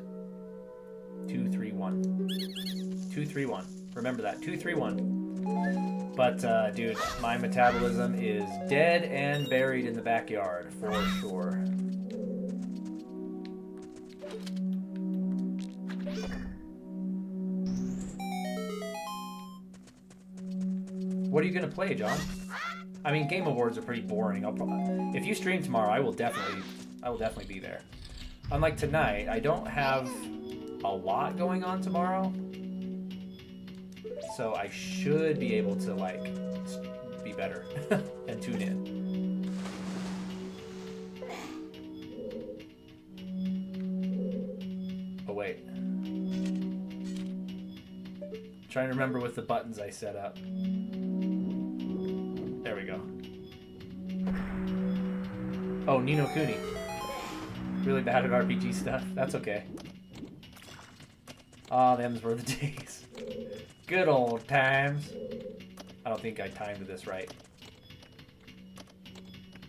231. 231. Remember that. 231. But, dude, my metabolism is dead and buried in the backyard, for sure. What are you going to play, John? I mean, Game Awards are pretty boring. If you stream tomorrow, I will definitely be there. Unlike tonight, I don't have a lot going on tomorrow, so I should be able to like be better and tune in. Oh wait. Trying to remember with the buttons I set up. There we go. Oh, Ni no Kuni. Really bad at RPG stuff. That's okay. Ah, them's were the days. Good old times. I don't think I timed this right.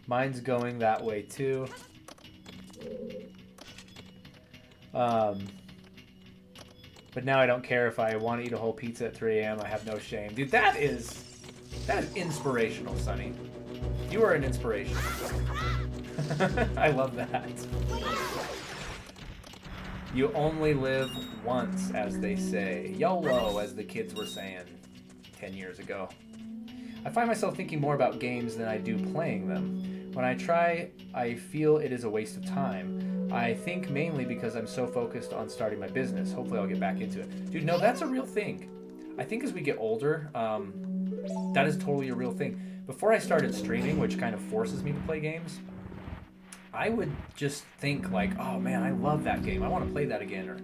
Mine's going that way too. But now I don't care if I want to eat a whole pizza at 3 a.m. I have no shame. Dude, that is inspirational, Sonny. You are an inspiration. I love that. You only live once, as they say. YOLO, as the kids were saying 10 years ago. I find myself thinking more about games than I do playing them. When I try, I feel it is a waste of time. I think mainly because I'm so focused on starting my business. Hopefully I'll get back into it. Dude, no, that's a real thing. I think as we get older, that is totally a real thing. Before I started streaming, which kind of forces me to play games, I would just think like, oh man, I love that game. I want to play that again. Or,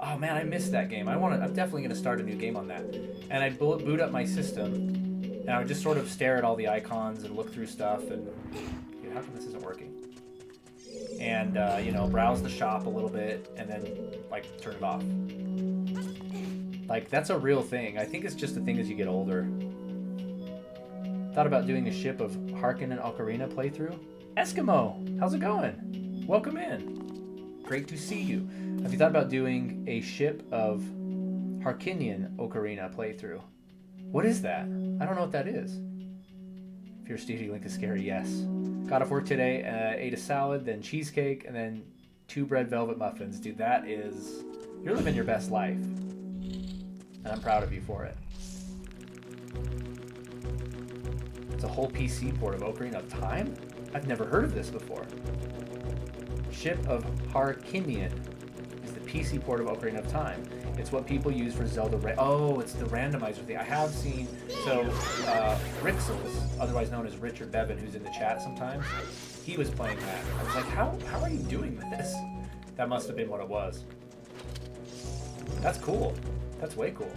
oh man, I missed that game. I'm definitely going to start a new game on that. And I'd boot up my system, and I would just sort of stare at all the icons and look through stuff. And dude, how come this isn't working? And you know, browse the shop a little bit, and then like turn it off. Like that's a real thing. I think it's just a thing as you get older. Thought about doing a ship of Harkin and Ocarina playthrough. Eskimo, how's it going? Welcome in. Great to see you. Have you thought about doing a ship of Harkinian Ocarina playthrough? What is that? I don't know what that is. If your Stevie Link is scary, yes. Got off work today, ate a salad, then cheesecake, and then 2 bread velvet muffins. Dude, that is... You're living your best life. And I'm proud of you for it. It's a whole PC port of Ocarina of Time? I've never heard of this before. Ship of Harkinian is the PC port of Ocarina of Time. It's what people use for Zelda. Oh, it's the randomizer thing. I have seen. So, Rixels, otherwise known as Richard Bevan, who's in the chat sometimes, he was playing that. I was like, how are you doing this? That must have been what it was. That's cool. That's way cool.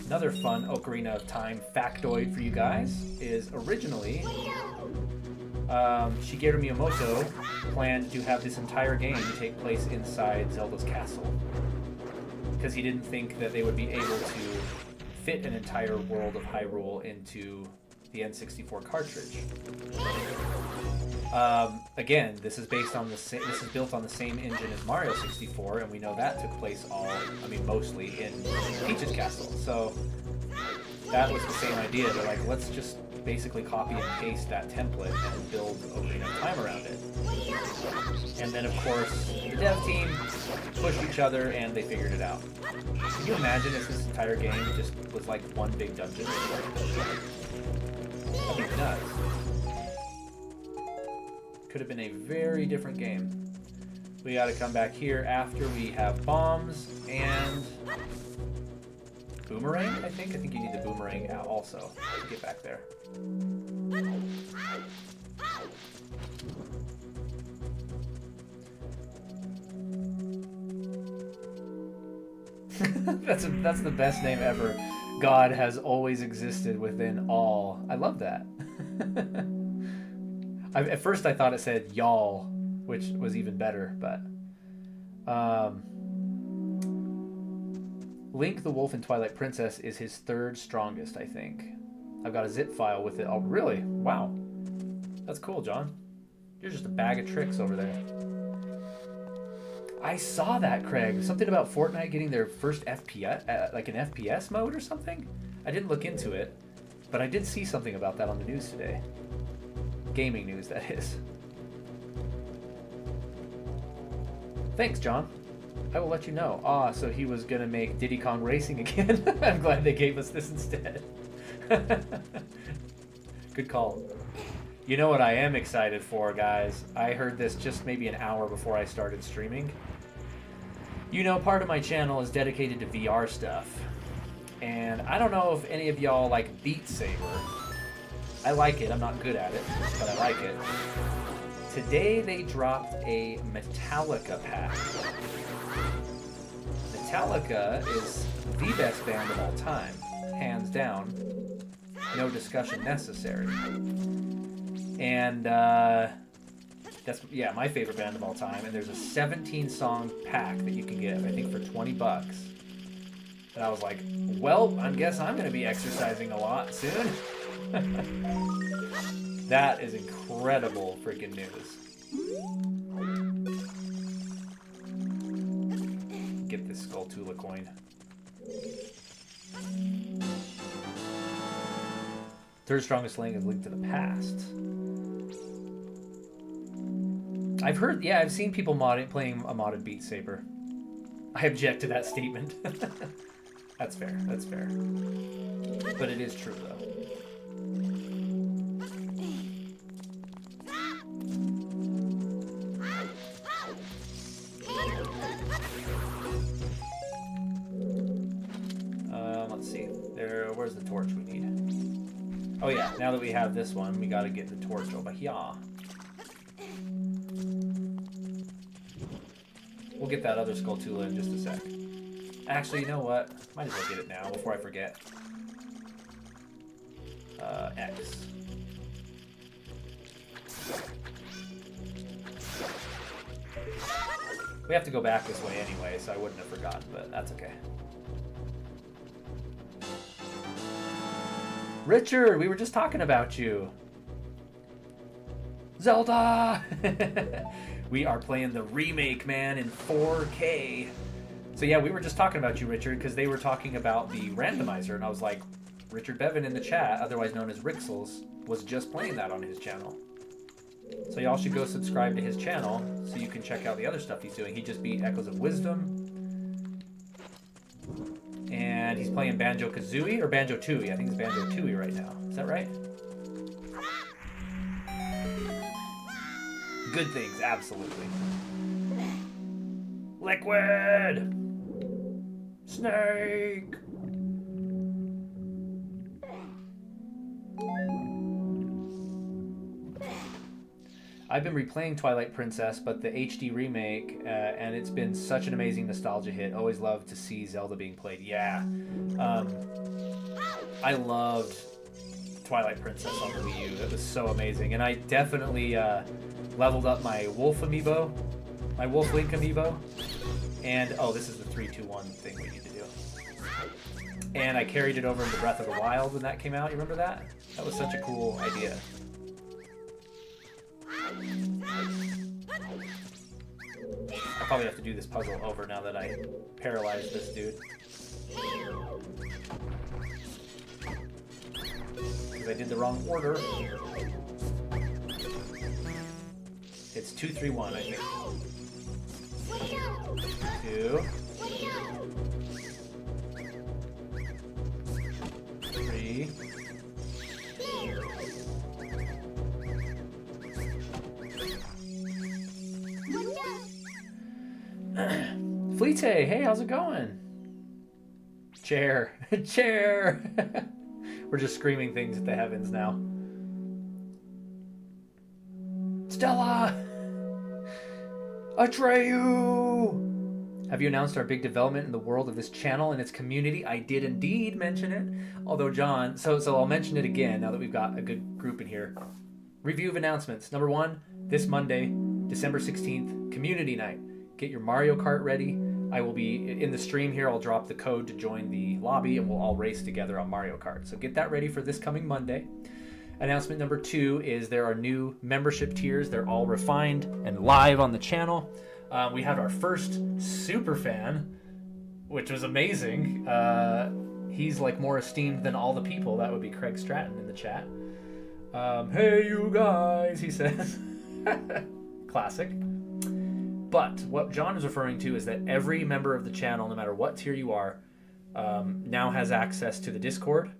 Another fun Ocarina of Time factoid for you guys is originally Shigeru Miyamoto planned to have this entire game take place inside Zelda's castle because he didn't think that they would be able to fit an entire world of Hyrule into the N64 cartridge. Again, this is based on this is built on the same engine as Mario 64, and we know that took place mostly in Peach's castle. So that was the same idea. They're like, let's just basically copy and paste that template and build Ocarina of Time around it. And then, of course, the dev team pushed each other, and they figured it out. Can you imagine if this entire game just was like one big dungeon? That'd be nuts. Could have been a very different game. We gotta come back here after we have bombs and boomerang, I think you need the boomerang also to get back there. That's the best name ever. God has always existed within all. I love that. At first I thought it said y'all, which was even better, but Link the Wolf in Twilight Princess is his 3rd strongest, I think. I've got a zip file with it. Oh, really? Wow. That's cool, John. You're just a bag of tricks over there. I saw that, Craig. Something about Fortnite getting their first FPS, like an FPS mode or something? I didn't look into it, but I did see something about that on the news today. Gaming news, that is. Thanks, John. I will let you know. Ah, so he was gonna make Diddy Kong Racing again. I'm glad they gave us this instead. Good call. You know what I am excited for, guys? I heard this just maybe an hour before I started streaming. You know, part of my channel is dedicated to VR stuff. And I don't know if any of y'all like Beat Saber. I like it. I'm not good at it, but I like it. Today they dropped a Metallica pack. Metallica is the best band of all time, hands down. No discussion necessary. And that's, yeah, my favorite band of all time. And there's a 17-song pack that you can get, I think, for 20 bucks. And I was like, well, I guess I'm going to be exercising a lot soon. That is incredible freaking news. Get this Skulltula coin. Third strongest link is linked to the past. I've heard, yeah, I've seen people playing a modded Beat Saber. I object to that statement. That's fair, that's fair. But it is true, though. Let's see. Where's the torch we need? Oh yeah, now that we have this one, we gotta get the torch over here. We'll get that other Skulltula in just a sec. Actually, you know what? Might as well get it now before I forget. X. We have to go back this way anyway, so I wouldn't have forgotten, but that's okay. Richard, we were just talking about you. Zelda! We are playing the remake, man, in 4K. So yeah, we were just talking about you, Richard, because they were talking about the randomizer, and I was like, Richard Bevan in the chat, otherwise known as Rixels, was just playing that on his channel. So y'all should go subscribe to his channel so you can check out the other stuff he's doing. He just beat Echoes of Wisdom. And he's playing Banjo-Kazooie, or Banjo-Tooie. I think it's Banjo-Tooie right now. Is that right? Good things, absolutely. Liquid! Snake! I've been replaying Twilight Princess, but the HD remake, and it's been such an amazing nostalgia hit. Always loved to see Zelda being played. Yeah. I loved Twilight Princess on the Wii U. It was so amazing. And I definitely leveled up my Wolf amiibo, my Wolf Link amiibo. And, oh, this is the 3-2-1 thing we need to do. And I carried it over into Breath of the Wild when that came out. You remember that? That was such a cool idea. I probably have to do this puzzle over now that I paralyzed this dude. Because I did the wrong order. It's 2-3-1, I think. 2. 3. Fleete, hey, how's it going? Chair. Chair! We're just screaming things at the heavens now. Stella! Atreyu! Have you announced our big development in the world of this channel and its community? I did indeed mention it. Although, John, so I'll mention it again now that we've got a good group in here. Review of announcements. Number 1, this Monday, December 16th, Community Night. Get your Mario Kart ready. I will be in the stream here. I'll drop the code to join the lobby and we'll all race together on Mario Kart. So get that ready for this coming Monday. Announcement number 2 is there are new membership tiers. They're all refined and live on the channel. We had our first super fan, which was amazing. He's like more esteemed than all the people. That would be Craig Stratton in the chat. Hey, you guys, he says. Classic. But what John is referring to is that every member of the channel, no matter what tier you are, now has access to the Discord,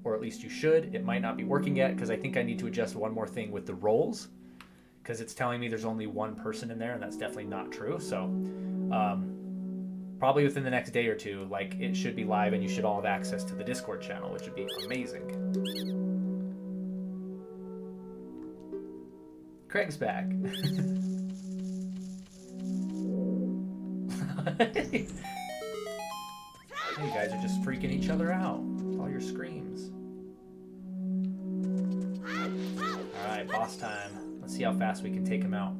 or at least you should. It might not be working yet because I think I need to adjust one more thing with the roles, because it's telling me there's only one person in there, and that's definitely not true. So probably within the next day or two, like, it should be live and you should all have access to the Discord channel, which would be amazing. Craig's back. You guys are just freaking each other out with all your screams. Alright, boss time. Let's see how fast we can take him out.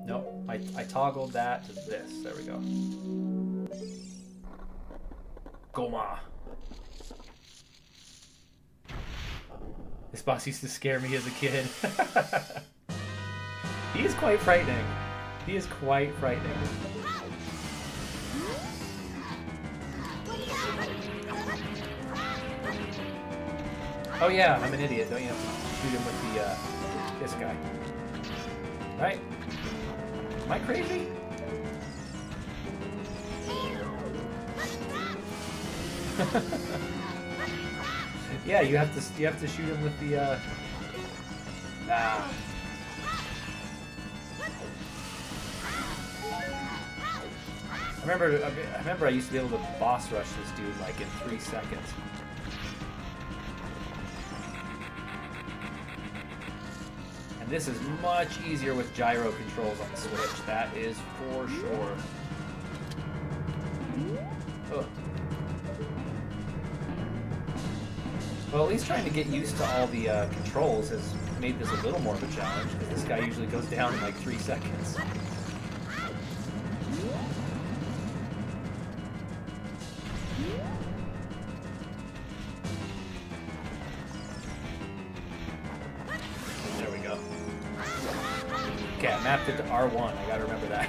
Nope, I toggled that to this. There we go. Goma. This boss used to scare me as a kid. He is quite frightening. He is quite frightening. Oh yeah, I'm an idiot. Don't you have to shoot him with the, this guy? Right? Am I crazy? Yeah, you have to shoot him with the I remember I used to be able to boss rush this dude like in 3 seconds. And this is much easier with gyro controls on the Switch, that is for sure. Ugh. Well, at least trying to get used to all the controls has made this a little more of a challenge, because this guy usually goes down in like 3 seconds. There we go. Okay, I mapped it to R1, I gotta remember that.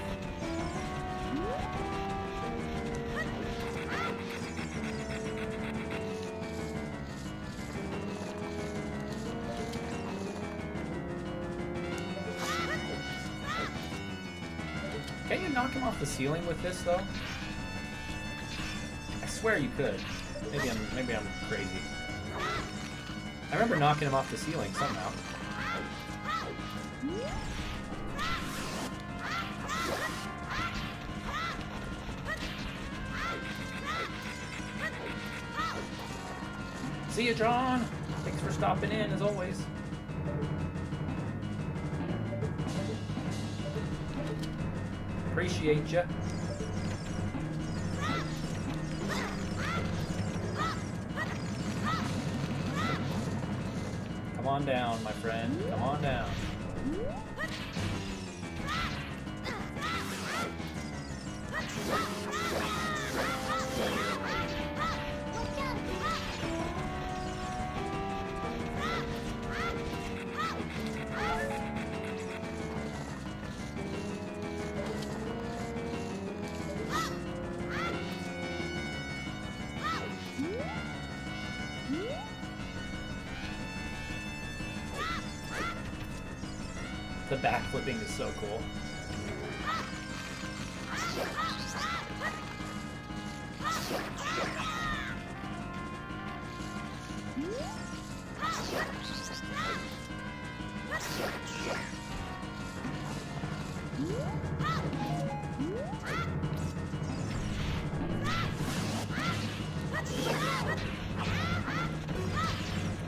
Can you knock him off the ceiling with this, though? I swear you could. Maybe I'm crazy. I remember knocking him off the ceiling somehow. See ya, John! Thanks for stopping in, as always. Appreciate ya. Come on down, my friend. Come on down. The backflipping is so cool.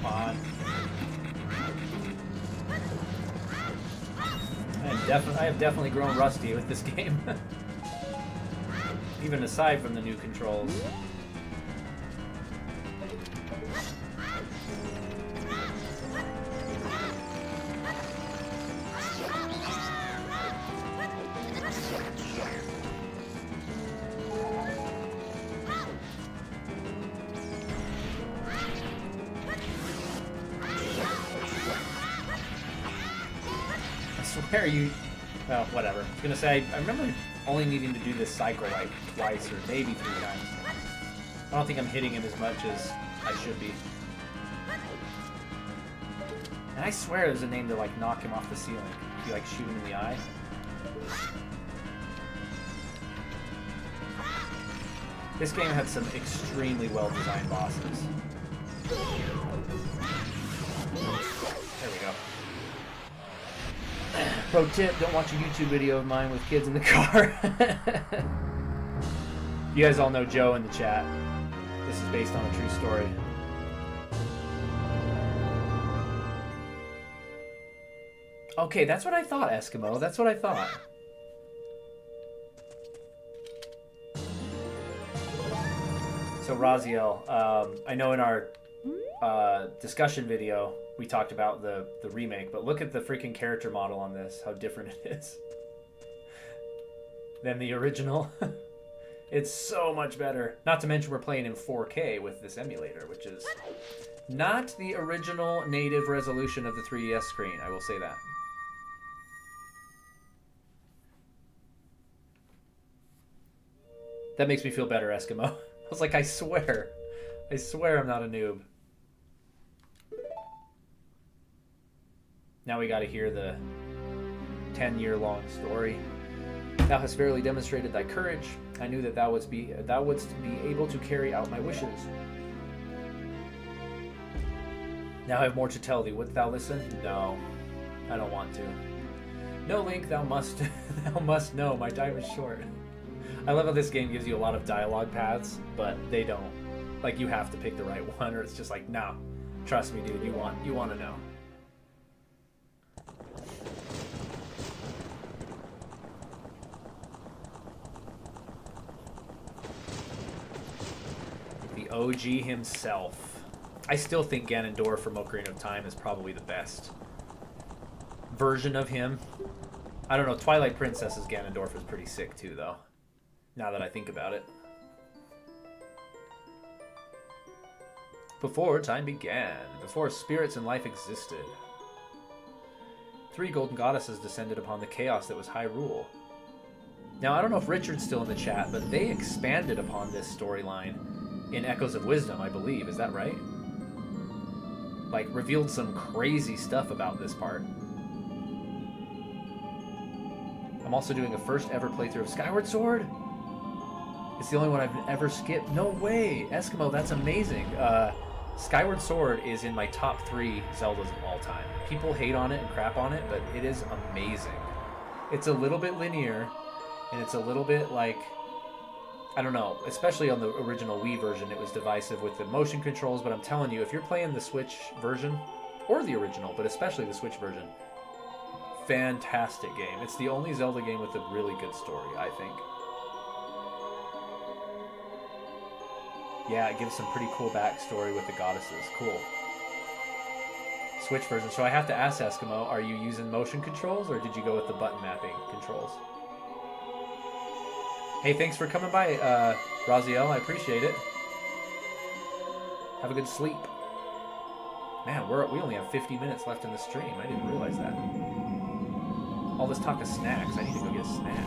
Come on. I have definitely grown rusty with this game. Even aside from the new controls. Where are you? Well, whatever. I was gonna say, I remember only needing to do this cycle like twice or maybe 3 times. I don't think I'm hitting him as much as I should be. And I swear there's a name to like knock him off the ceiling. If you like shoot him in the eye. This game had some extremely well designed bosses. There we go. Pro tip, don't watch a YouTube video of mine with kids in the car. You guys all know Joe in the chat. This is based on a true story. Okay, that's what I thought, Eskimo. That's what I thought. So, Raziel, I know in our discussion video, we talked about the remake, but look at the freaking character model on this, how different it is than the original. It's so much better. Not to mention we're playing in 4K with this emulator, which is not the original native resolution of the 3DS screen, I will say that. That makes me feel better, Eskimo. I was like, I swear I'm not a noob. Now we gotta hear the 10-year-long story. Thou hast verily demonstrated thy courage. I knew that thou wouldst be able to carry out my wishes. Now I have more to tell thee. Wilt thou listen? No, I don't want to. No, Link, thou must know. My time is short. I love how this game gives you a lot of dialogue paths, but they don't. Like, you have to pick the right one, or it's just like, no, trust me, dude. You want to know. The OG himself. I still think Ganondorf from Ocarina of Time is probably the best version of him. I don't know, Twilight Princess's Ganondorf is pretty sick too, though, now that I think about it. Before time began, before spirits and life existed, 3 golden goddesses descended upon the chaos that was Hyrule. Now, I don't know if Richard's still in the chat, but they expanded upon this storyline in Echoes of Wisdom, I believe. Is that right? Like, revealed some crazy stuff about this part. I'm also doing a first ever playthrough of Skyward Sword. It's the only one I've ever skipped. No way! Eskimo, that's amazing. Skyward Sword is in my top 3 Zeldas of all time. People hate on it and crap on it, but it is amazing. It's a little bit linear, and it's a little bit like, I don't know, especially on the original Wii version, it was divisive with the motion controls, but I'm telling you, if you're playing the Switch version, or the original, but especially the Switch version, fantastic game. It's the only Zelda game with a really good story, I think. Yeah, it gives some pretty cool backstory with the goddesses. Cool. Switch version. So I have to ask Eskimo, are you using motion controls, or did you go with the button mapping controls? Hey, thanks for coming by, Raziel. I appreciate it. Have a good sleep. Man, we only have 50 minutes left in the stream. I didn't realize that. All this talk of snacks. I need to go get a snack.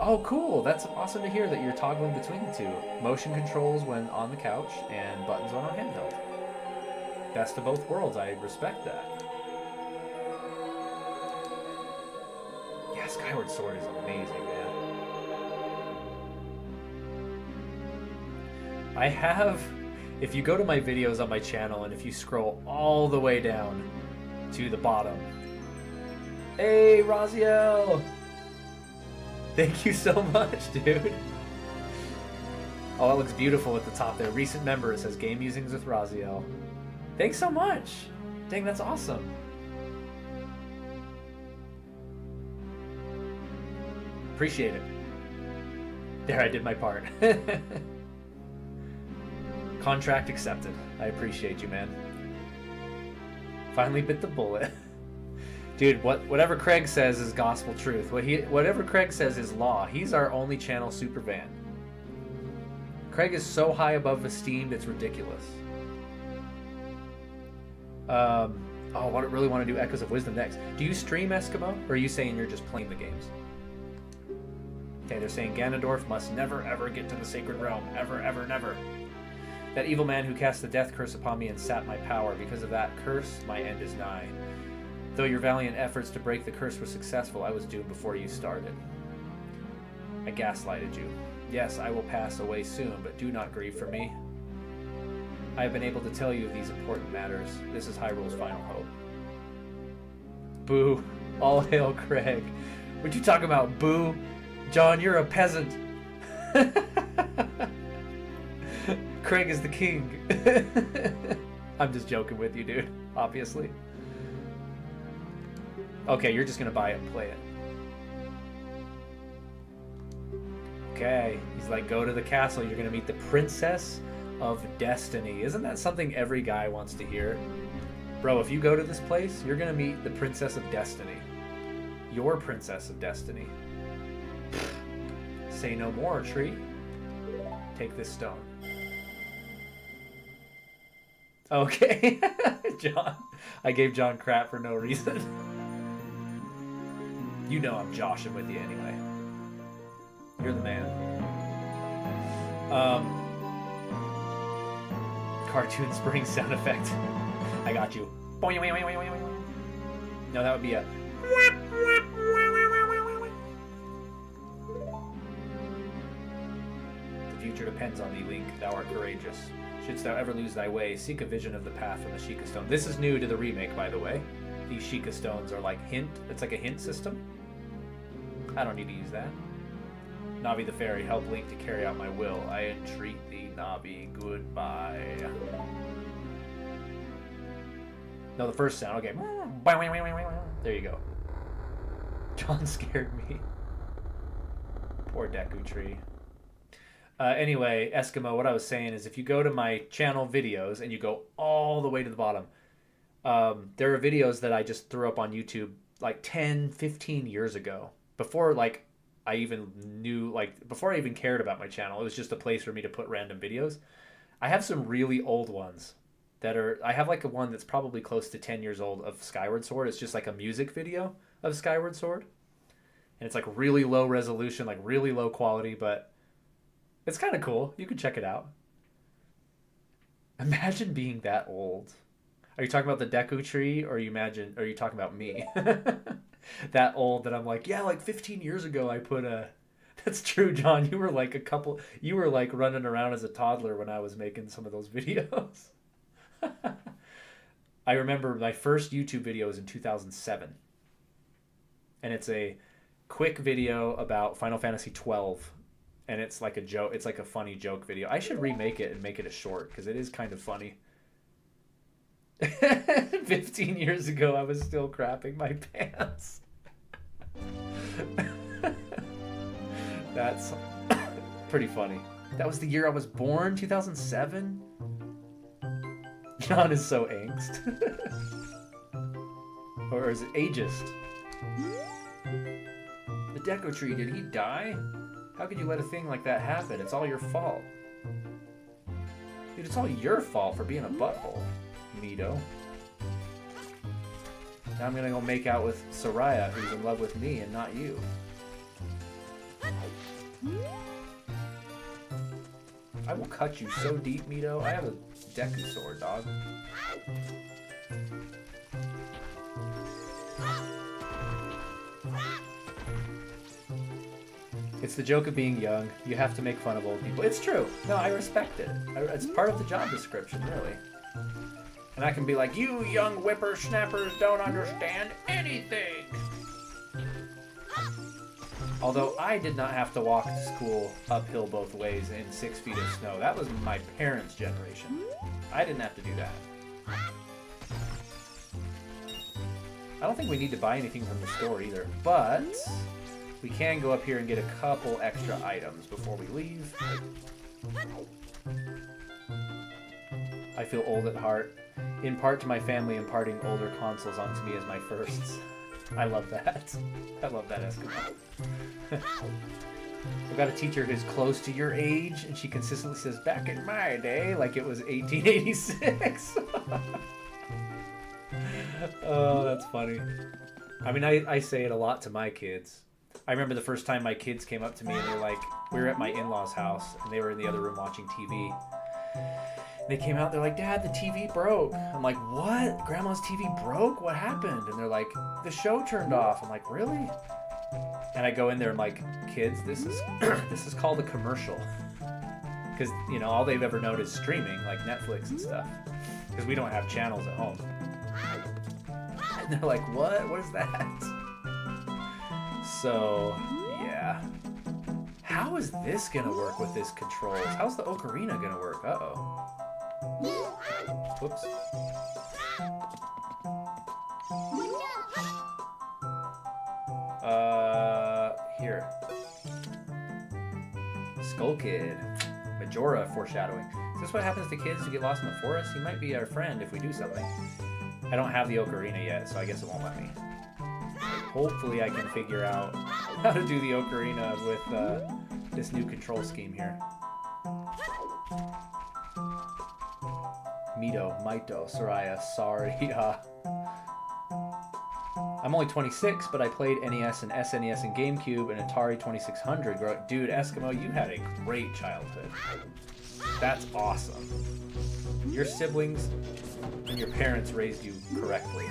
Oh, cool. That's awesome to hear that you're toggling between the two. Motion controls when on the couch and buttons when on handheld. Best of both worlds. I respect that. Yeah, Skyward Sword is amazing, man. I have... If you go to my videos on my channel and if you scroll all the way down to the bottom... Hey, Raziel! Thank you so much, dude. Oh, that looks beautiful at the top there. Recent member, it says Game Musings with Raziel. Thanks so much. Dang, that's awesome. Appreciate it. There, I did my part. Contract accepted. I appreciate you, man. Finally bit the bullet. Dude, whatever Craig says is gospel truth. Whatever Craig says is law. He's our only channel super fan. Craig is so high above esteemed, it's ridiculous. I really want to do Echoes of Wisdom next. Do you stream, Eskimo? Or are you saying you're just playing the games? Okay, they're saying Ganondorf must never ever get to the Sacred Realm. Ever, ever, never. That evil man who cast the death curse upon me and sapped my power. Because of that curse, my end is nigh. Though your valiant efforts to break the curse were successful, I was doomed before you started. I gaslighted you. Yes, I will pass away soon, but do not grieve for me. I have been able to tell you of these important matters. This is Hyrule's final hope. Boo. All hail Craig. What you talking about, boo? John, you're a peasant. Craig is the king. I'm just joking with you, dude. Obviously. Okay, you're just gonna buy it and play it. Okay. He's like, go to the castle. You're gonna meet the Princess of Destiny. Isn't that something every guy wants to hear? Bro, if you go to this place, you're gonna meet the Princess of Destiny. Your Princess of Destiny. Say no more, tree. Take this stone. Okay. John. I gave John crap for no reason. You know I'm joshing with you anyway. You're the man. Cartoon spring sound effect. I got you. No, that would be a... The future depends on thee, Link. Thou art courageous. Shouldst thou ever lose thy way, seek a vision of the path from the Sheikah Stone. This is new to the remake, by the way. These Sheikah Stones are like hint. It's like a hint system. I don't need to use that. Navi the fairy, help Link to carry out my will. I entreat thee, Navi. Goodbye. No, the first sound. Okay. There you go. John scared me. Poor Deku Tree. Anyway, Eskimo, what I was saying is if you go to my channel videos and you go all the way to the bottom, there are videos that I just threw up on YouTube like 10, 15 years ago. Before, like, I even knew, like, before I even cared about my channel. It was just a place for me to put random videos. I have some really old ones that are... I have, like, a one that's probably close to 10 years old of Skyward Sword. It's just, like, a music video of Skyward Sword. And it's, like, really low resolution, like, really low quality, but it's kind of cool. You can check it out. Imagine being that old. Are you talking about the Deku Tree, or are you talking about me? That old that I'm like, yeah, like 15 years ago I put a... That's true, John. You were like you were like running around as a toddler when I was making some of those videos. I remember my first YouTube video was in 2007. And it's a quick video about Final Fantasy 12. And it's like a joke. It's like a funny joke video. I should remake it and make it a short because it is kind of funny. 15 years ago, I was still crapping my pants. That's pretty funny. That was the year I was born, 2007? John is so angst. Or is it ageist? The Deku Tree, did he die? How could you let a thing like that happen? It's all your fault. Dude, it's all your fault for being a butthole. Mito. Now I'm gonna go make out with Soraya, who's in love with me and not you. I will cut you so deep, Mito. I have a Deku sword, dog. It's the joke of being young. You have to make fun of old people. It's true. No, I respect it. It's part of the job description, really. And I can be like, you young whippersnappers don't understand anything. Although I did not have to walk to school uphill both ways in 6 feet of snow. That was my parents' generation. I didn't have to do that. I don't think we need to buy anything from the store either, but we can go up here and get a couple extra items before we leave. I feel old at heart. In part to my family imparting older consoles onto me as my firsts. I love that. I love that, Eskimo. I've got a teacher who's close to your age, and she consistently says, back in my day, like it was 1886. Oh, that's funny. I mean, I say it a lot to my kids. I remember the first time my kids came up to me and they're like, we were at my in-laws' house, and they were in the other room watching TV. They came out, they're like, Dad, the TV broke. I'm like, what? Grandma's TV broke? What happened? And they're like, the show turned off. I'm like, really? And I go in there and I'm like, kids, this is this is called a commercial. Because, you know, all they've ever known is streaming, like Netflix and stuff. Because we don't have channels at home. And they're like, what? What is that? So, yeah. How is this going to work with this controls? How's the ocarina going to work? Uh-oh. Whoops. Here. Skull Kid. Majora foreshadowing. Is this what happens to kids who get lost in the forest? He might be our friend if we do something. I don't have the ocarina yet, so I guess it won't let me. Hopefully I can figure out how to do the ocarina with this new control scheme here. Maito, Soraya, sorry. I'm only 26, but I played NES and SNES and GameCube and Atari 2600. Dude, Eskimo, you had a great childhood. That's awesome. Your siblings and your parents raised you correctly.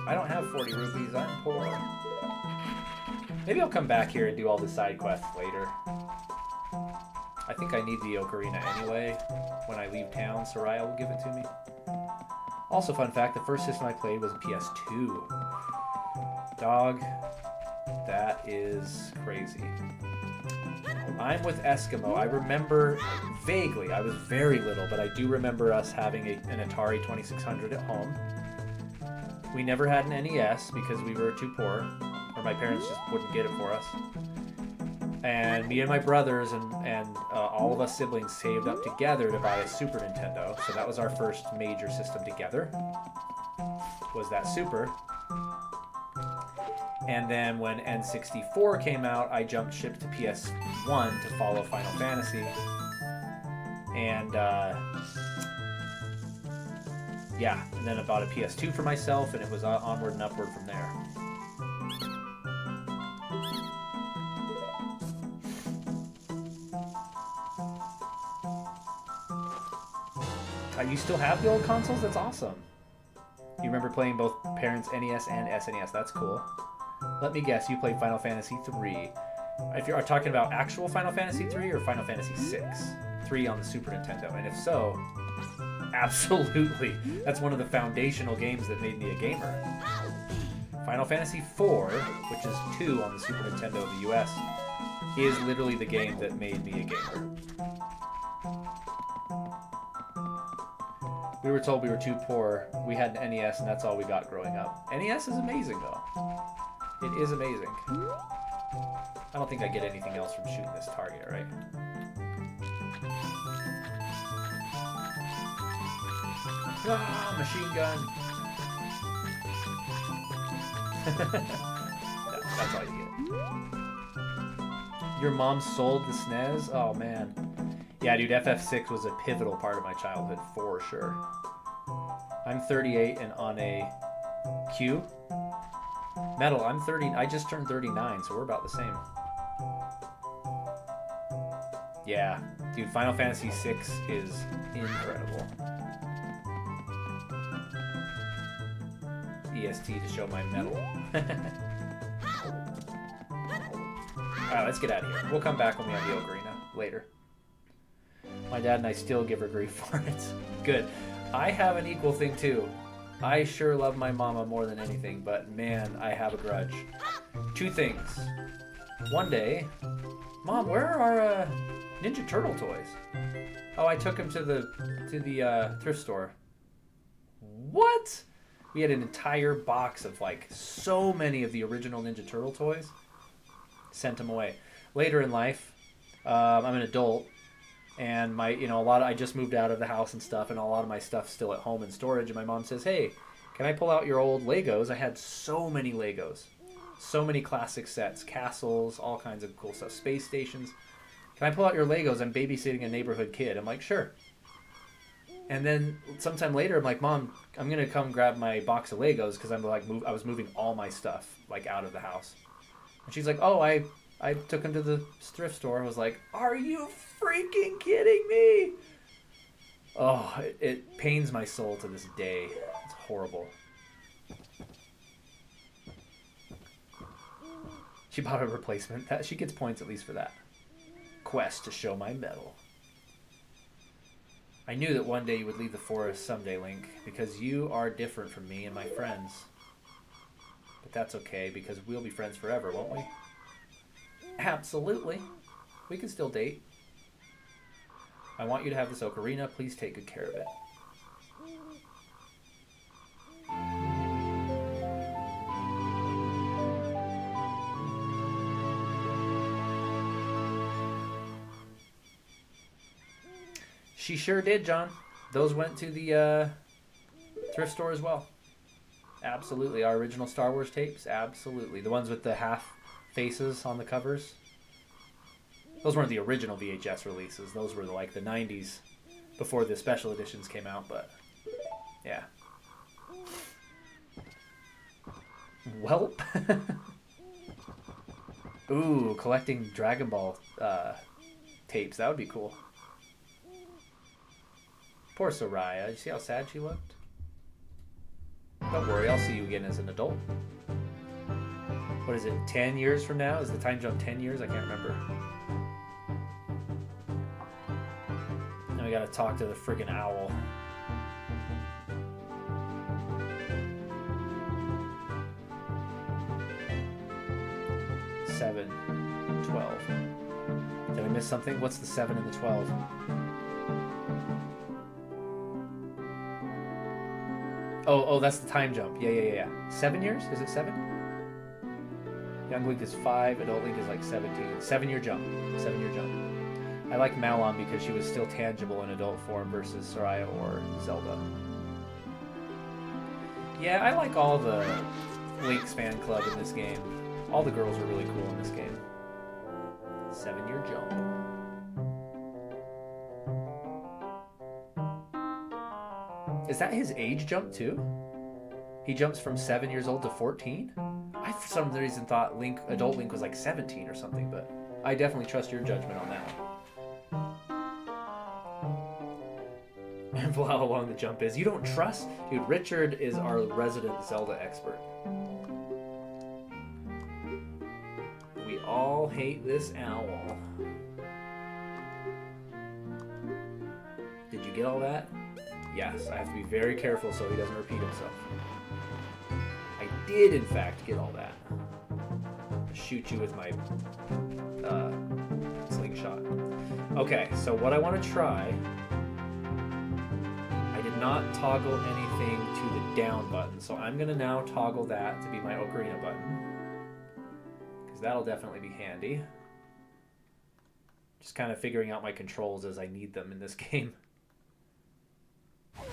I don't have 40 rupees, I'm poor. Maybe I'll come back here and do all the side quests later. I think I need the ocarina anyway. When I leave town, Soraya will give it to me. Also, fun fact, the first system I played was PS2. Dog, that is crazy. I'm with Eskimo. I remember vaguely, I was very little, but I do remember us having an Atari 2600 at home. We never had an NES because we were too poor, or my parents just wouldn't get it for us. And me and my brothers and all of us siblings saved up together to buy a Super Nintendo. So that was our first major system together, was that Super. And then when N64 came out, I jumped ship to PS1 to follow Final Fantasy. And yeah, and then I bought a PS2 for myself, and it was onward and upward from there. You still have the old consoles? That's awesome. You remember playing both parents' NES and SNES. That's cool. Let me guess, you played Final Fantasy III. If you're talking about actual Final Fantasy III or Final Fantasy VI? 3 on the Super Nintendo. And if so, absolutely. That's one of the foundational games that made me a gamer. Final Fantasy IV, which is 2 on the Super Nintendo in the US, is literally the game that made me a gamer. We were told we were too poor. We had an NES, and that's all we got growing up. NES is amazing, though. It is amazing. I don't think I get anything else from shooting this target, right? Ah, machine gun. That's all you get. Your mom sold the SNES? Oh, man. Yeah, dude, FF6 was a pivotal part of my childhood, for sure. I'm 38 and on a Q. Metal, I'm 30. I just turned 39, so we're about the same. Yeah, dude, Final Fantasy VI is incredible. EST to show my metal. Alright, let's get out of here. We'll come back when we have the Ocarina later. My dad and I still give her grief for it. Good. I have an equal thing too. I sure love my mama more than anything, but man, I have a grudge. 2 things. One day, Mom, where are our Ninja Turtle toys? Oh, I took them to the thrift store. What? We had an entire box of like so many of the original Ninja Turtle toys. Sent them away. Later in life, I'm an adult. And my, I just moved out of the house and stuff, and a lot of my stuff's still at home in storage. And my mom says, "Hey, can I pull out your old Legos?" I had so many Legos, so many classic sets, castles, all kinds of cool stuff, space stations. "Can I pull out your Legos? I'm babysitting a neighborhood kid." I'm like, "Sure." And then sometime later, I'm like, "Mom, I'm gonna come grab my box of Legos because I was moving all my stuff like out of the house." And she's like, "Oh, I took him to the thrift store." I was like, "Are you freaking kidding me?" Oh, it pains my soul to this day. It's horrible. She bought a replacement. She gets points at least for that. Quest to show my medal. I knew that one day you would leave the forest someday, Link, because you are different from me and my friends. But that's okay, because we'll be friends forever, won't we? Absolutely. We can still date. I want you to have this ocarina. Please take good care of it. She sure did, John. Those went to the thrift store as well. Absolutely. Our original Star Wars tapes? Absolutely. The ones with the half faces on the covers? Those weren't the original VHS releases. Those were like the 90s before the special editions came out, but yeah. Welp. Ooh, collecting Dragon Ball tapes. That would be cool. Poor Soraya. You see how sad she looked? Don't worry, I'll see you again as an adult. What is it, 10 years from now? Is the time jump 10 years? I can't remember. Now we gotta talk to the friggin' owl. Seven, 12. Did I miss something? What's the 7 and the 12? Oh, that's the time jump. Yeah. 7 years? Is it 7? Young Link is 5, adult Link is like 17. 7-year jump. 7-year jump. I like Malon because she was still tangible in adult form versus Soraya or Zelda. Yeah, I like all the Link's fan club in this game. All the girls are really cool in this game. 7-year jump. Is that his age jump too? He jumps from 7 years old to 14? I for some reason thought adult Link was like 17 or something, but I definitely trust your judgment on that one. And how long the jump is. You don't trust? Dude, Richard is our resident Zelda expert. We all hate this owl. Did you get all that? Yes, I have to be very careful so he doesn't repeat himself. I did, in fact, get all that. I'll shoot you with my slingshot. Okay, so what I want to try... I did not toggle anything to the down button, so I'm going to now toggle that to be my Ocarina button. Because that'll definitely be handy. Just kind of figuring out my controls as I need them in this game.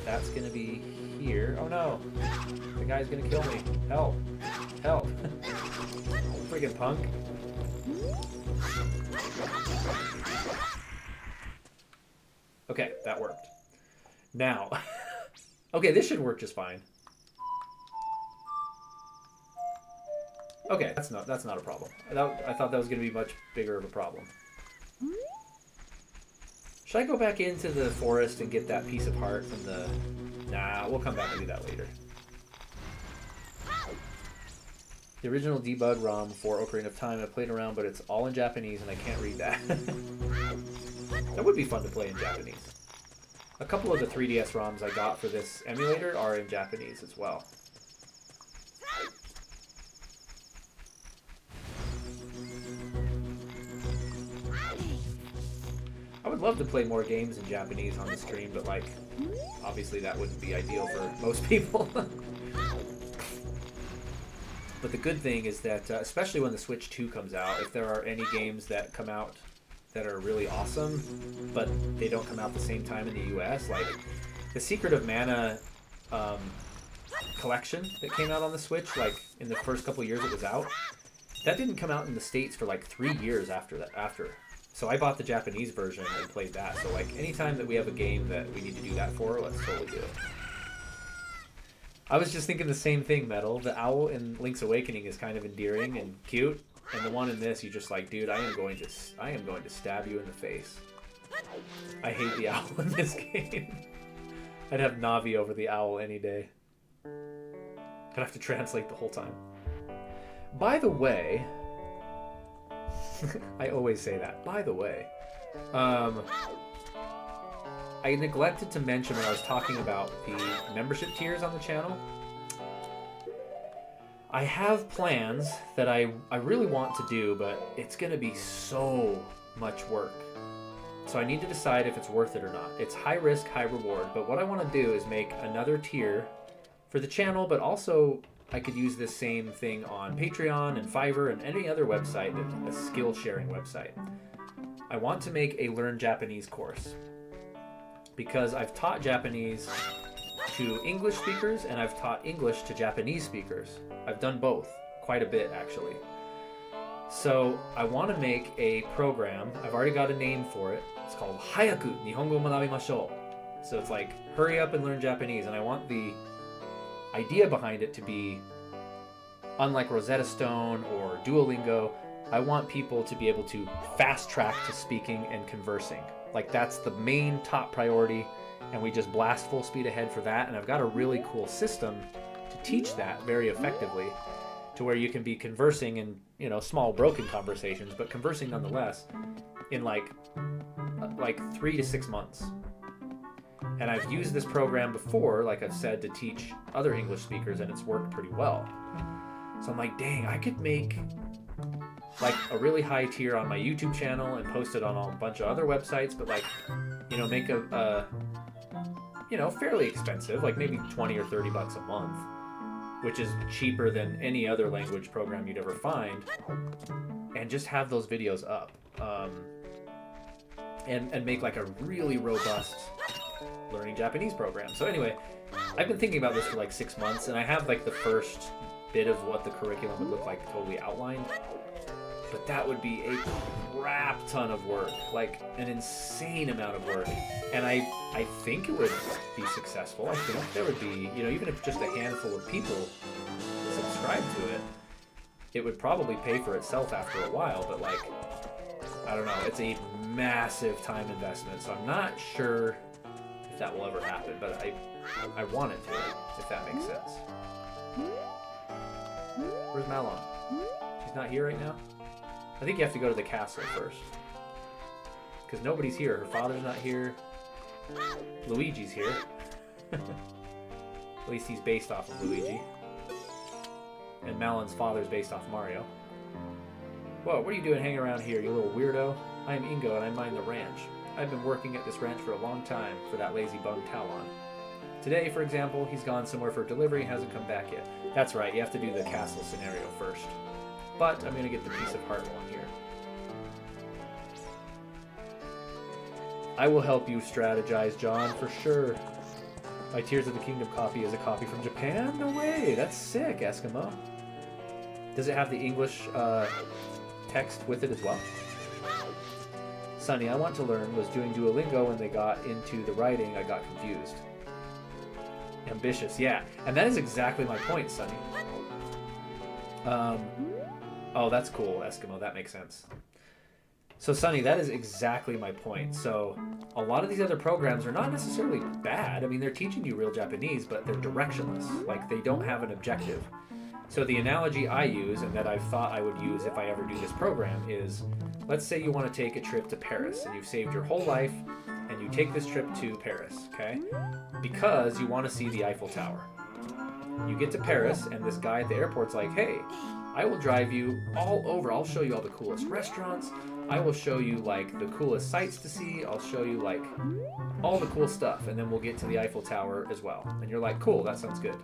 That's gonna be here. Oh no! The guy's gonna kill me. Help! Help! Friggin' punk. Okay, that worked. Now, okay, this should work just fine. Okay, that's not a problem. I thought that was gonna be much bigger of a problem. Should I go back into the forest and get that piece of heart from the... Nah, we'll come back and do that later. The original debug ROM for Ocarina of Time, I played around, but it's all in Japanese and I can't read that. That would be fun to play in Japanese. A couple of the 3DS ROMs I got for this emulator are in Japanese as well. I would love to play more games in Japanese on the stream, but like, obviously that wouldn't be ideal for most people. But the good thing is that, especially when the Switch 2 comes out, if there are any games that come out that are really awesome, but they don't come out the same time in the US, like the Secret of Mana collection that came out on the Switch, like in the first couple years it was out, that didn't come out in the States for like 3 years after that. So I bought the Japanese version and played that. So like anytime that we have a game that we need to do that for, let's totally do it. I was just thinking the same thing, Metal. The owl in Link's Awakening is kind of endearing and cute, and the one in this, you just like, dude, I am going to stab you in the face. I hate the owl in this game. I'd have Navi over the owl any day. I'd have to translate the whole time. By the way, I always say that. By the way, I neglected to mention when I was talking about the membership tiers on the channel. I have plans that I really want to do, but it's going to be so much work. So I need to decide if it's worth it or not. It's high risk, high reward, but what I want to do is make another tier for the channel, but also I could use this same thing on Patreon and Fiverr and any other website, a skill sharing website. I want to make a Learn Japanese course because I've taught Japanese to English speakers and I've taught English to Japanese speakers. I've done both quite a bit actually. So I want to make a program. I've already got a name for it. It's called Hayaku Nihongo Manabimashou. So it's like hurry up and learn Japanese, and I want the idea behind it to be unlike Rosetta Stone or Duolingo. I want people to be able to fast track to speaking and conversing. Like that's the main top priority, and we just blast full speed ahead for that. And I've got a really cool system to teach that very effectively, to where you can be conversing in, you know, small broken conversations, but conversing nonetheless in like 3 to 6 months. And I've used this program before, like I've said, to teach other English speakers, and it's worked pretty well. So I'm like, dang, I could make like a really high tier on my YouTube channel and post it on a bunch of other websites, but like, you know, make a you know, fairly expensive, like maybe 20 or 30 bucks a month, which is cheaper than any other language program you'd ever find, and just have those videos up, and make like a really robust learning Japanese program. So anyway, I've been thinking about this for like 6 months, and I have like the first bit of what the curriculum would look like totally outlined, but that would be a crap ton of work, like an insane amount of work, and I think it would be successful. I think there would be, you know, even if just a handful of people subscribe to it, it would probably pay for itself after a while, but like, I don't know, it's a massive time investment, so I'm not sure if that will ever happen, but I want it to, if that makes sense. Where's Malon? She's not here right now? I think you have to go to the castle first, because nobody's here. Her father's not here. Luigi's here. At least he's based off of Luigi. And Malon's father's based off Mario. Whoa, what are you doing hanging around here, you little weirdo? I'm Ingo and I mind the ranch. I've been working at this ranch for a long time for that lazy bum Talon. Today, for example, he's gone somewhere for delivery and hasn't come back yet. That's right, you have to do the castle scenario first. But I'm going to get the piece of heart one here. I will help you strategize, John, for sure. My Tears of the Kingdom copy is a copy from Japan? No way! That's sick, Eskimo. Does it have the English text with it as well? Sunny, I want to learn, was doing Duolingo when they got into the writing, I got confused. Ambitious, yeah. And that is exactly my point, Sunny. Oh, that's cool, Eskimo. That makes sense. So, Sunny, that is exactly my point. So, a lot of these other programs are not necessarily bad. I mean, they're teaching you real Japanese, but they're directionless. Like, they don't have an objective. So the analogy I use, and that I've thought I would use if I ever do this program, is let's say you want to take a trip to Paris, and you've saved your whole life, and you take this trip to Paris, okay? Because you want to see the Eiffel Tower. You get to Paris, and this guy at the airport's like, hey, I will drive you all over. I'll show you all the coolest restaurants. I will show you, like, the coolest sights to see. I'll show you, like, all the cool stuff. And then we'll get to the Eiffel Tower as well. And you're like, cool, that sounds good.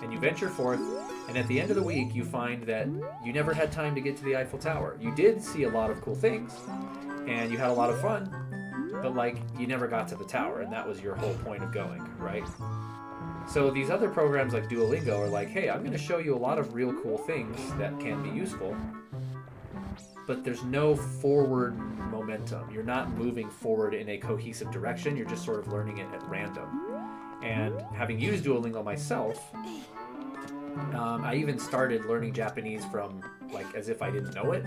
And you venture forth, and at the end of the week, you find that you never had time to get to the Eiffel Tower. You did see a lot of cool things, and you had a lot of fun, but, like, you never got to the tower, and that was your whole point of going, right? So these other programs like Duolingo are like, hey, I'm going to show you a lot of real cool things that can be useful, but there's no forward momentum. You're not moving forward in a cohesive direction. You're just sort of learning it at random. And having used Duolingo myself, I even started learning Japanese from, like, as if I didn't know it.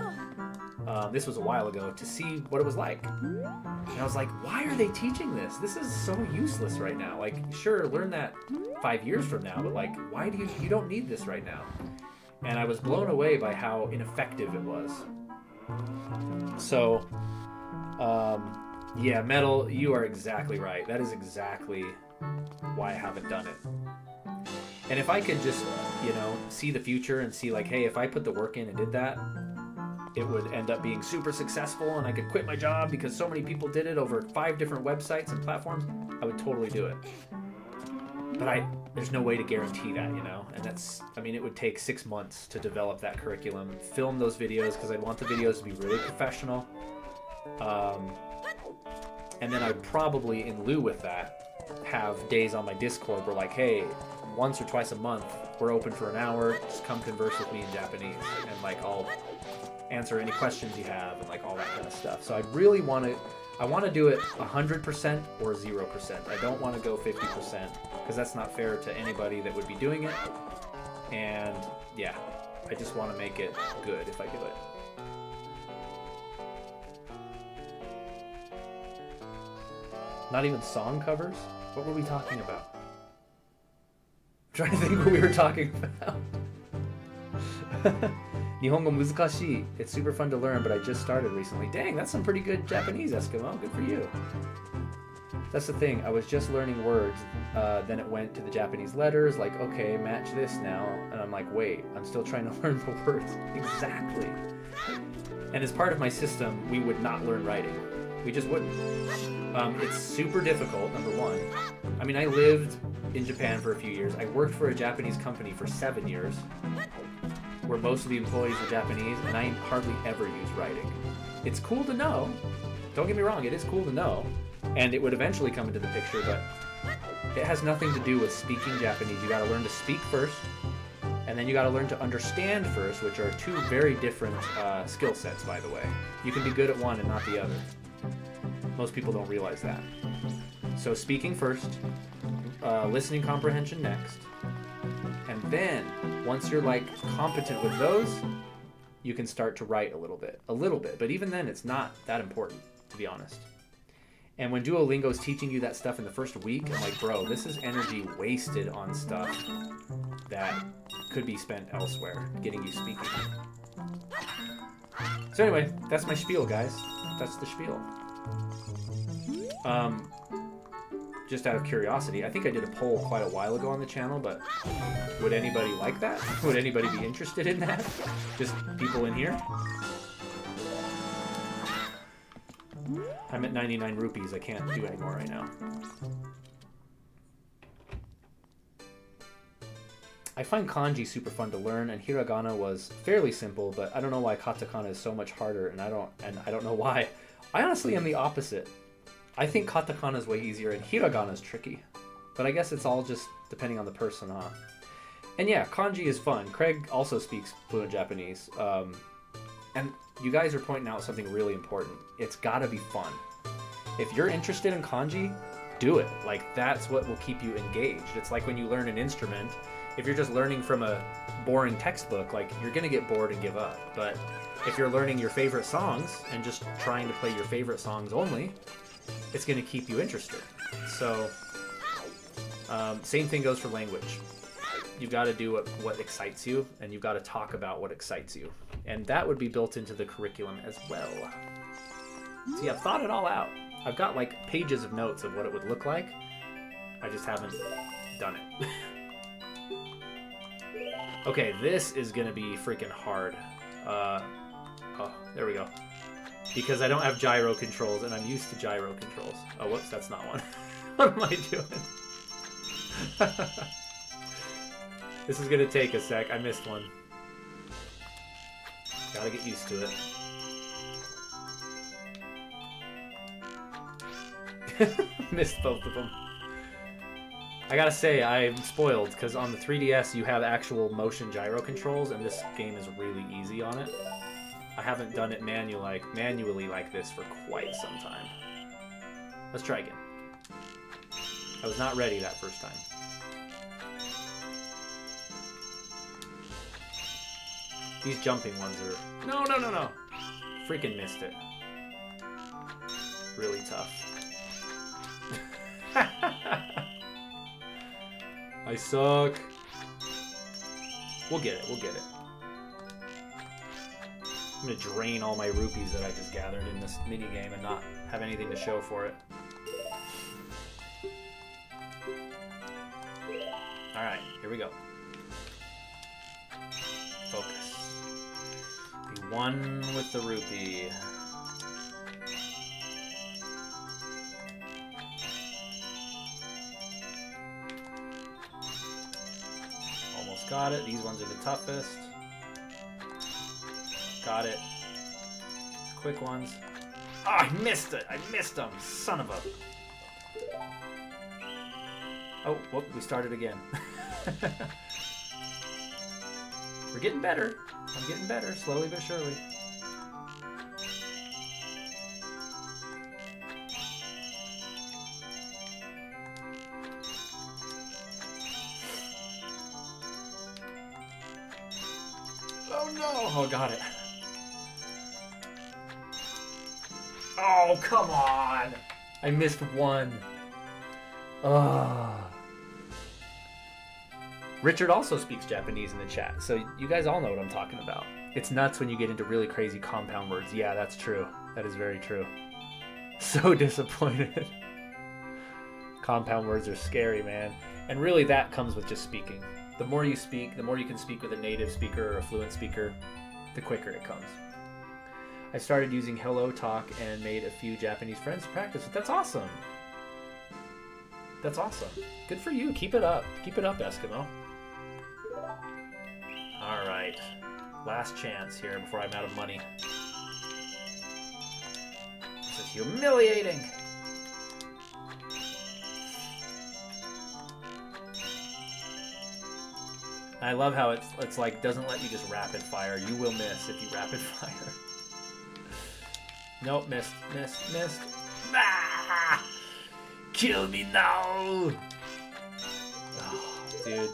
This was a while ago, to see what it was like. And I was like, why are they teaching this? This is so useless right now. Like, sure, learn that 5 years from now, but, like, why do you don't need this right now? And I was blown away by how ineffective it was. So, yeah, Metal, you are exactly right. That is exactly why I haven't done it. And if I could just, see the future and see like, hey, if I put the work in and did that, it would end up being super successful and I could quit my job because so many people did it over 5 different websites and platforms, I would totally do it. But there's no way to guarantee that, and it would take 6 months to develop that curriculum, film those videos because I'd want the videos to be really professional. And then I'd probably, in lieu with that, have days on my Discord where like, hey, once or twice a month, we're open for an hour, just come converse with me in Japanese, and like I'll answer any questions you have and like all that kind of stuff. So I really want to do it 100% or 0%. I don't want to go 50% because that's not fair to anybody that would be doing it. And yeah, I just want to make it good if I do it. Not even song covers? What were we talking about? I'm trying to think what we were talking about. Nihongo muzukashii. It's super fun to learn, but I just started recently. Dang, that's some pretty good Japanese, Eskimo. Good for you. That's the thing. I was just learning words. Then it went to the Japanese letters. Like, okay, match this now. And I'm like, wait, I'm still trying to learn the words. Exactly. And as part of my system, we would not learn writing. We just wouldn't. It's super difficult, number one. I mean, I lived in Japan for a few years. I worked for a Japanese company for 7 years, where most of the employees were Japanese, and I hardly ever use writing. It's cool to know. Don't get me wrong, it is cool to know, and it would eventually come into the picture, but it has nothing to do with speaking Japanese. You gotta learn to speak first, and then you gotta learn to understand first, which are 2 very different skill sets, by the way. You can be good at one and not the other. Most people don't realize that. So speaking first, listening comprehension next, and then once you're like competent with those, you can start to write a little bit. But even then, it's not that important, to be honest. And when Duolingo's teaching you that stuff in the first week, I'm like, bro, this is energy wasted on stuff that could be spent elsewhere, getting you speaking. So anyway, that's my spiel, guys. That's the spiel. Just out of curiosity, I think I did a poll quite a while ago on the channel, but would anybody like that? Would anybody be interested in that? Just people in here? I'm at 99 rupees. I can't do any more right now. I find kanji super fun to learn, and hiragana was fairly simple, but I don't know why katakana is so much harder, and I don't know why. I honestly am the opposite. I think katakana is way easier and hiragana is tricky. But I guess it's all just depending on the person, huh? And yeah, kanji is fun. Craig also speaks fluent Japanese. And you guys are pointing out something really important. It's gotta be fun. If you're interested in kanji, do it. Like, that's what will keep you engaged. It's like when you learn an instrument. If you're just learning from a boring textbook, like, you're gonna get bored and give up. But if you're learning your favorite songs and just trying to play your favorite songs only, it's going to keep you interested. So, same thing goes for language. You've got to do what excites you, and you've got to talk about what excites you. And that would be built into the curriculum as well. See, I've thought it all out. I've got like pages of notes of what it would look like. I just haven't done it. Okay, this is going to be freaking hard. Oh, there we go. Because I don't have gyro controls, and I'm used to gyro controls. Oh, whoops, that's not one. What am I doing? This is gonna take a sec. I missed one. Gotta get used to it. Missed both of them. I gotta say, I'm spoiled, because on the 3DS you have actual motion gyro controls, and this game is really easy on it. I haven't done it manually like this for quite some time. Let's try again. I was not ready that first time. These jumping ones are... No! Freaking missed it. Really tough. I suck. We'll get it. I'm gonna drain all my rupees that I just gathered in this mini game and not have anything to show for it. Alright, here we go. Focus. Be one with the rupee. Almost got it. These ones are the toughest. Got it. Quick ones. Oh, I missed it! I missed them! Son of a... Oh, whoop, we started again. We're getting better. I'm getting better, slowly but surely. Oh no! Oh, got it. Oh, come on! I missed one. Ugh. Richard also speaks Japanese in the chat, so you guys all know what I'm talking about. It's nuts when you get into really crazy compound words. Yeah, that's true. That is very true. So disappointed. Compound words are scary, man. And really that comes with just speaking. The more you speak, the more you can speak with a native speaker or a fluent speaker, the quicker it comes. I started using Hello Talk and made a few Japanese friends to practice with. That's awesome. That's awesome. Good for you. Keep it up. Keep it up, Eskimo. Alright. Last chance here before I'm out of money. This is humiliating. I love how it's like doesn't let you just rapid fire. You will miss if you rapid fire. Nope, missed. Ah! Kill me now! Oh, dude.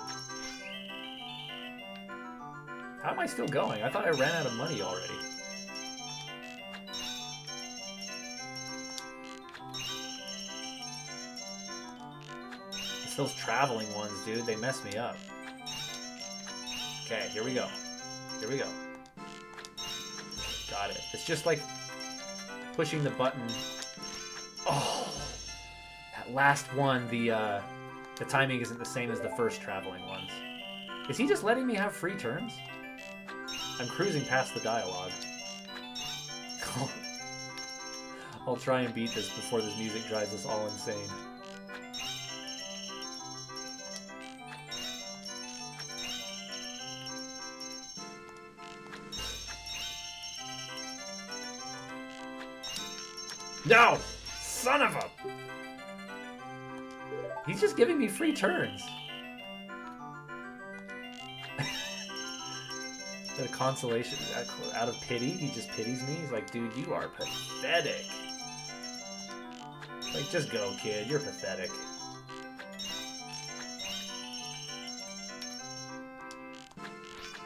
How am I still going? I thought I ran out of money already. It's those traveling ones, dude. They mess me up. Okay, here we go. Here we go. Got it. It's just like pushing the button. Oh! That last one, the timing isn't the same as the first traveling ones. Is he just letting me have free turns? I'm cruising past the dialogue. I'll try and beat this before this music drives us all insane. No! Son of a... He's just giving me free turns. Is that a consolation? Out of pity? He just pities me? He's like, dude, you are pathetic. Like, just go, kid. You're pathetic.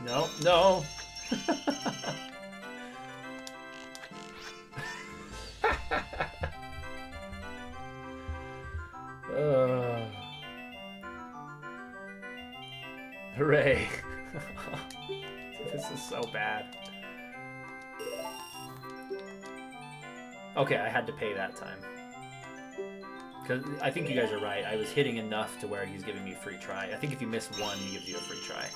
No, no. Hooray. This is so bad. Okay, I had to pay that time. Because I think you guys are right. I was hitting enough to where he's giving me a free try. I think if you miss one, he gives you a free try.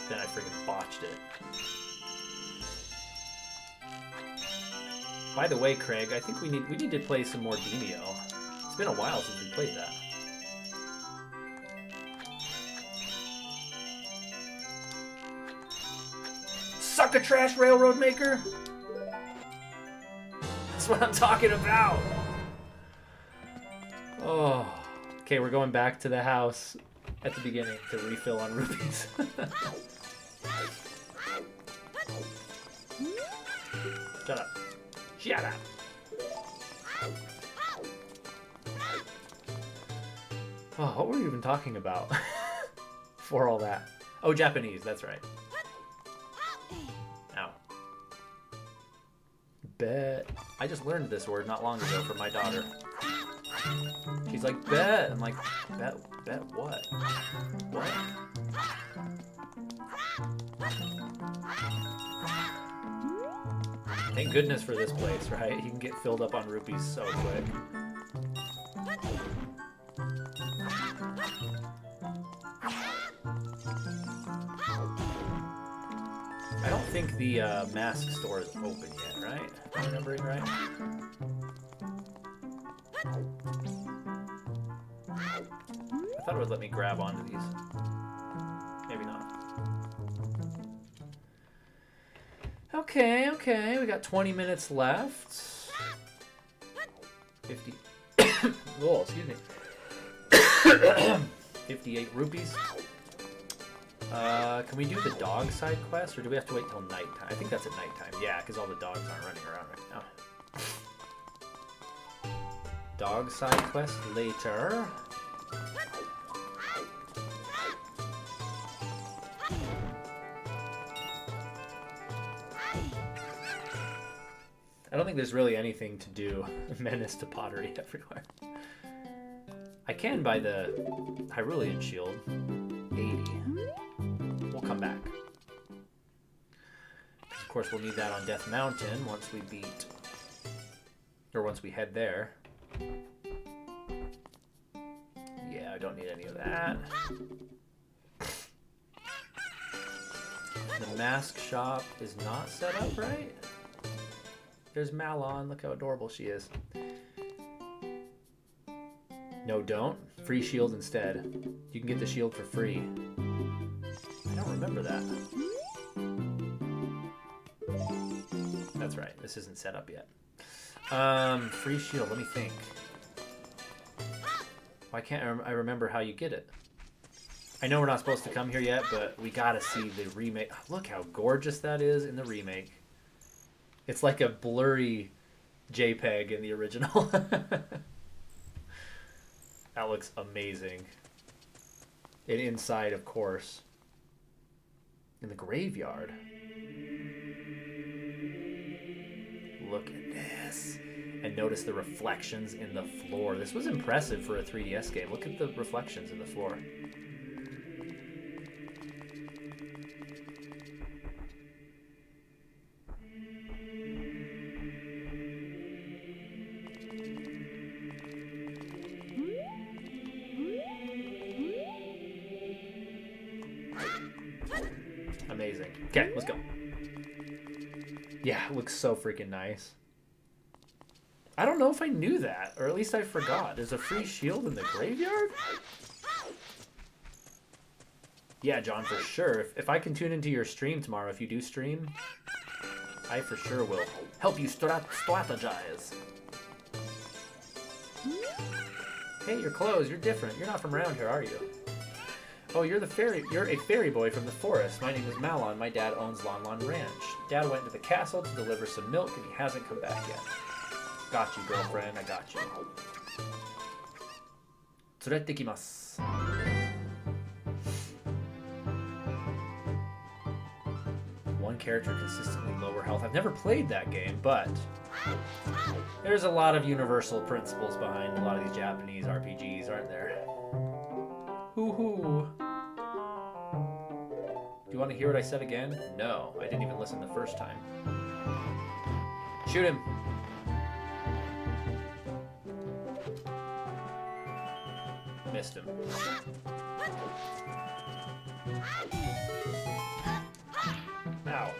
Then I freaking botched it. By the way, Craig, I think we need to play some more Demio. It's been a while since we played that. Suck a trash, railroad maker! That's what I'm talking about! Oh. Okay, we're going back to the house at the beginning to refill on rupees. Shut up. Shut up! Oh, what were we even talking about? For all that. Oh, Japanese, that's right. Ow. Bet. I just learned this word not long ago from my daughter. She's like, bet. I'm like, bet what? What? Thank goodness for this place, right? You can get filled up on rupees so quick. I don't think the mask store is open yet, right? Am I remembering right? I thought it would let me grab onto these. Maybe not. Okay, okay. We got 20 minutes left. 50. Oh, excuse me. 58 rupees. Can we do the dog side quest, or do we have to wait till nighttime? I think that's at nighttime. Yeah, because all the dogs aren't running around right now. Dog side quest later. I don't think there's really anything to do. Menace to pottery everywhere. I can buy the Hyrulean shield. 80. We'll come back. Of course, we'll need that on Death Mountain once we beat... Or once we head there. Yeah, I don't need any of that. The mask shop is not set up right. There's Malon. Look how adorable she is. No, don't. Free shield instead. You can get the shield for free. I don't remember that. That's right. This isn't set up yet. Free shield. Let me think. Why can't I remember how you get it? I know we're not supposed to come here yet, but we gotta see the remake. Look how gorgeous that is in the remake. It's like a blurry JPEG in the original. That looks amazing. And inside, of course, in the graveyard. Look at this. And notice the reflections in the floor. This was impressive for a 3DS game. Look at the reflections in the floor. Amazing. Okay, let's go. Yeah, it looks so freaking nice. I don't know if I knew that, or at least I forgot. There's a free shield in the graveyard? Yeah, John, for sure. If I can tune into your stream tomorrow, if you do stream, I for sure will help you strategize. Hey, you're clothes. You're different. You're not from around here, are you? Oh, you're a fairy boy from the forest. My name is Malon. My dad owns Lon Lon Ranch. Dad went to the castle to deliver some milk, and he hasn't come back yet. Got you, girlfriend. I got you. 連れてきます. One character consistently lower health. I've never played that game, but there's a lot of universal principles behind a lot of these Japanese RPGs, aren't there? Hoo-hoo. Do you want to hear what I said again? No, I didn't even listen the first time. Shoot him. Missed him. Ow.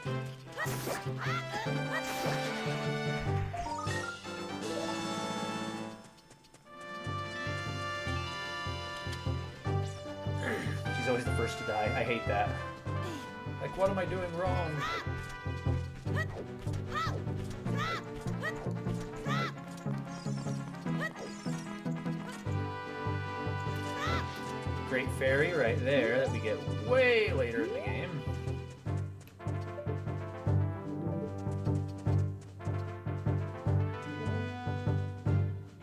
She's always the first to die. I hate that. Like, what am I doing wrong? Great fairy right there that we get way later in the game.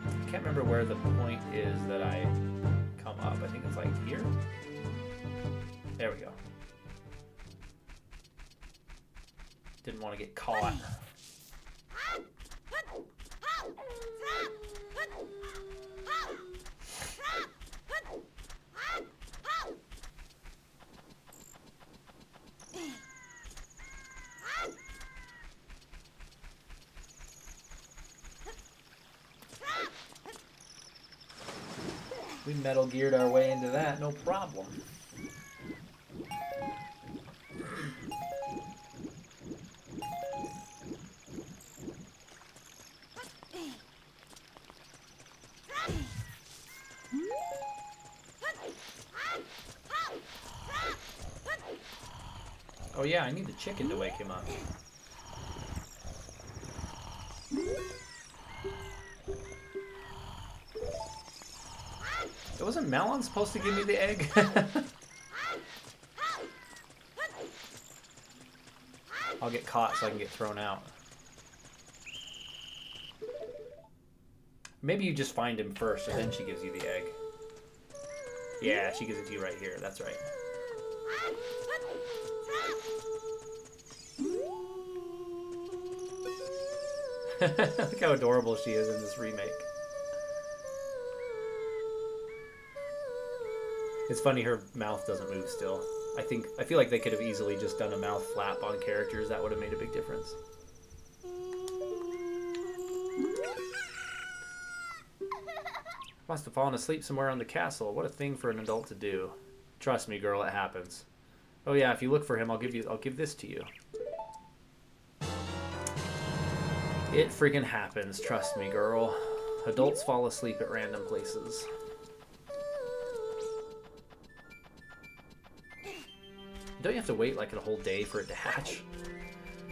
I can't remember where the point is that I come up. I think it's like here. There we go. Didn't want to get caught. We Metal Geared our way into that, no problem. Oh yeah, I need the chicken to wake him up. Wasn't Melon supposed to give me the egg? I'll get caught so I can get thrown out. Maybe you just find him first and then she gives you the egg. Yeah, she gives it to you right here. That's right. Look how adorable she is in this remake. It's funny her mouth doesn't move still. I feel like they could have easily just done a mouth flap on characters. That would have made a big difference. Must have fallen asleep somewhere on the castle. What a thing for an adult to do. Trust me, girl, it happens. Oh yeah, if you look for him, I'll give this to you. It freaking happens, trust me, girl. Adults fall asleep at random places. Don't you have to wait like a whole day for it to hatch?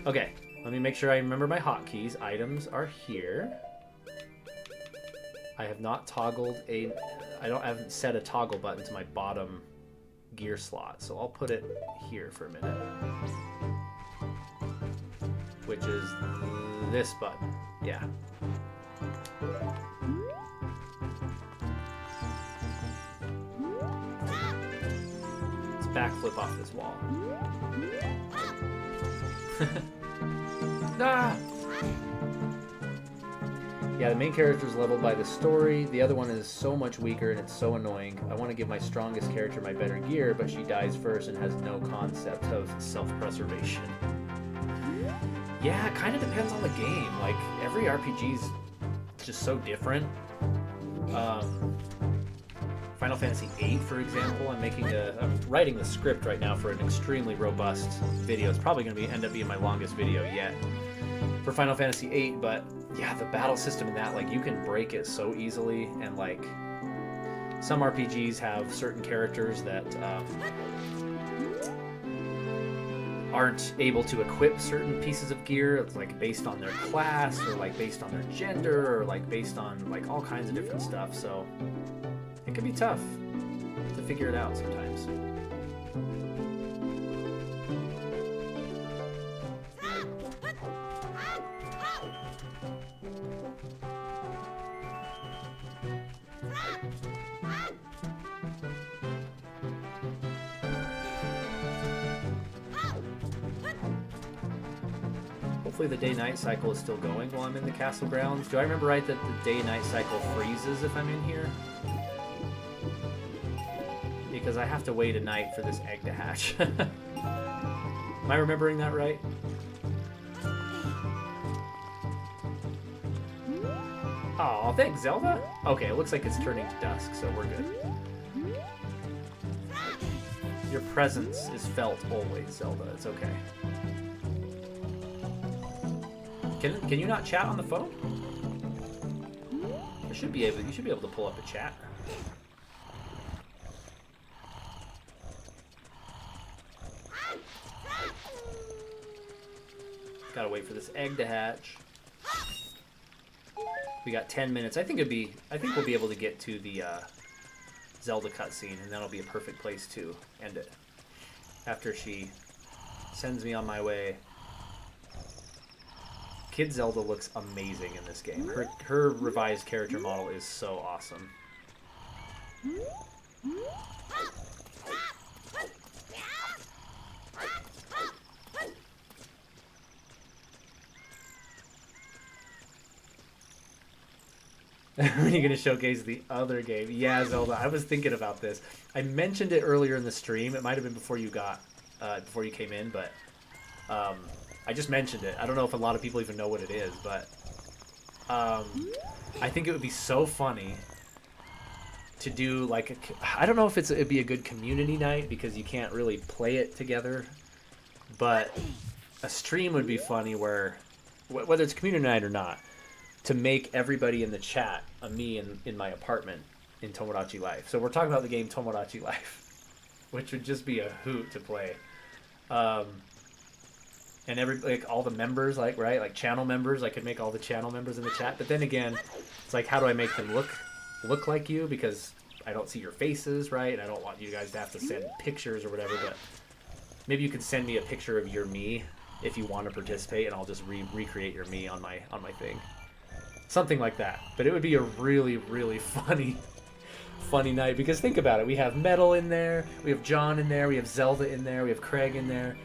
Okay, let me make sure I remember my hotkeys. Items are here. I have not toggled I haven't set a toggle button to my bottom gear slot, so I'll put it here for a minute. Which is this button. Yeah. Backflip off this wall. Ah! Yeah, the main character is leveled by the story. The other one is so much weaker and it's so annoying. I want to give my strongest character my better gear, but she dies first and has no concept of self-preservation. Yeah, it kind of depends on the game. Like, every RPG is just so different. Final Fantasy VIII, for example, I'm writing the script right now for an extremely robust video. It's probably going to end up being my longest video yet for Final Fantasy VIII, but yeah, the battle system in that, like, you can break it so easily, and like, some RPGs have certain characters that aren't able to equip certain pieces of gear. It's like based on their class, or like based on their gender, or like based on like all kinds of different stuff, so it can be tough to figure it out sometimes. Hopefully the day-night cycle is still going while I'm in the castle grounds. Do I remember right that the day-night cycle freezes if I'm in here? Because I have to wait a night for this egg to hatch. Am I remembering that right? Oh, thanks, Zelda. Okay, it looks like it's turning to dusk, so we're good. Your presence is felt always, Zelda. It's okay. Can you not chat on the phone? You should be able to pull up a chat. Gotta wait for this egg to hatch. We got 10 minutes. I think we'll be able to get to the Zelda cutscene, and that'll be a perfect place to end it. After she sends me on my way. Kid Zelda looks amazing in this game. Her revised character model is so awesome. When are you going to showcase the other game? Yeah, Zelda, I was thinking about this. I mentioned it earlier in the stream. It might have been before you came in, but I just mentioned it. I don't know if a lot of people even know what it is, but I think it would be so funny to do like I don't know if it'd be a good community night because you can't really play it together, but a stream would be funny where whether it's community night or not, to make everybody in the chat a me in my apartment in Tomodachi Life. So we're talking about the game Tomodachi Life, which would just be a hoot to play. And every like all the members, like right, like channel members, I could make all the channel members in the chat. But then again, it's like how do I make them look like you, because I don't see your faces, right? And I don't want you guys to have to send pictures or whatever. But maybe you could send me a picture of your me if you want to participate, and I'll just recreate your me on my thing, something like that. But it would be a really funny night, because think about it: we have Metal in there, we have John in there, we have Zelda in there, we have Craig in there.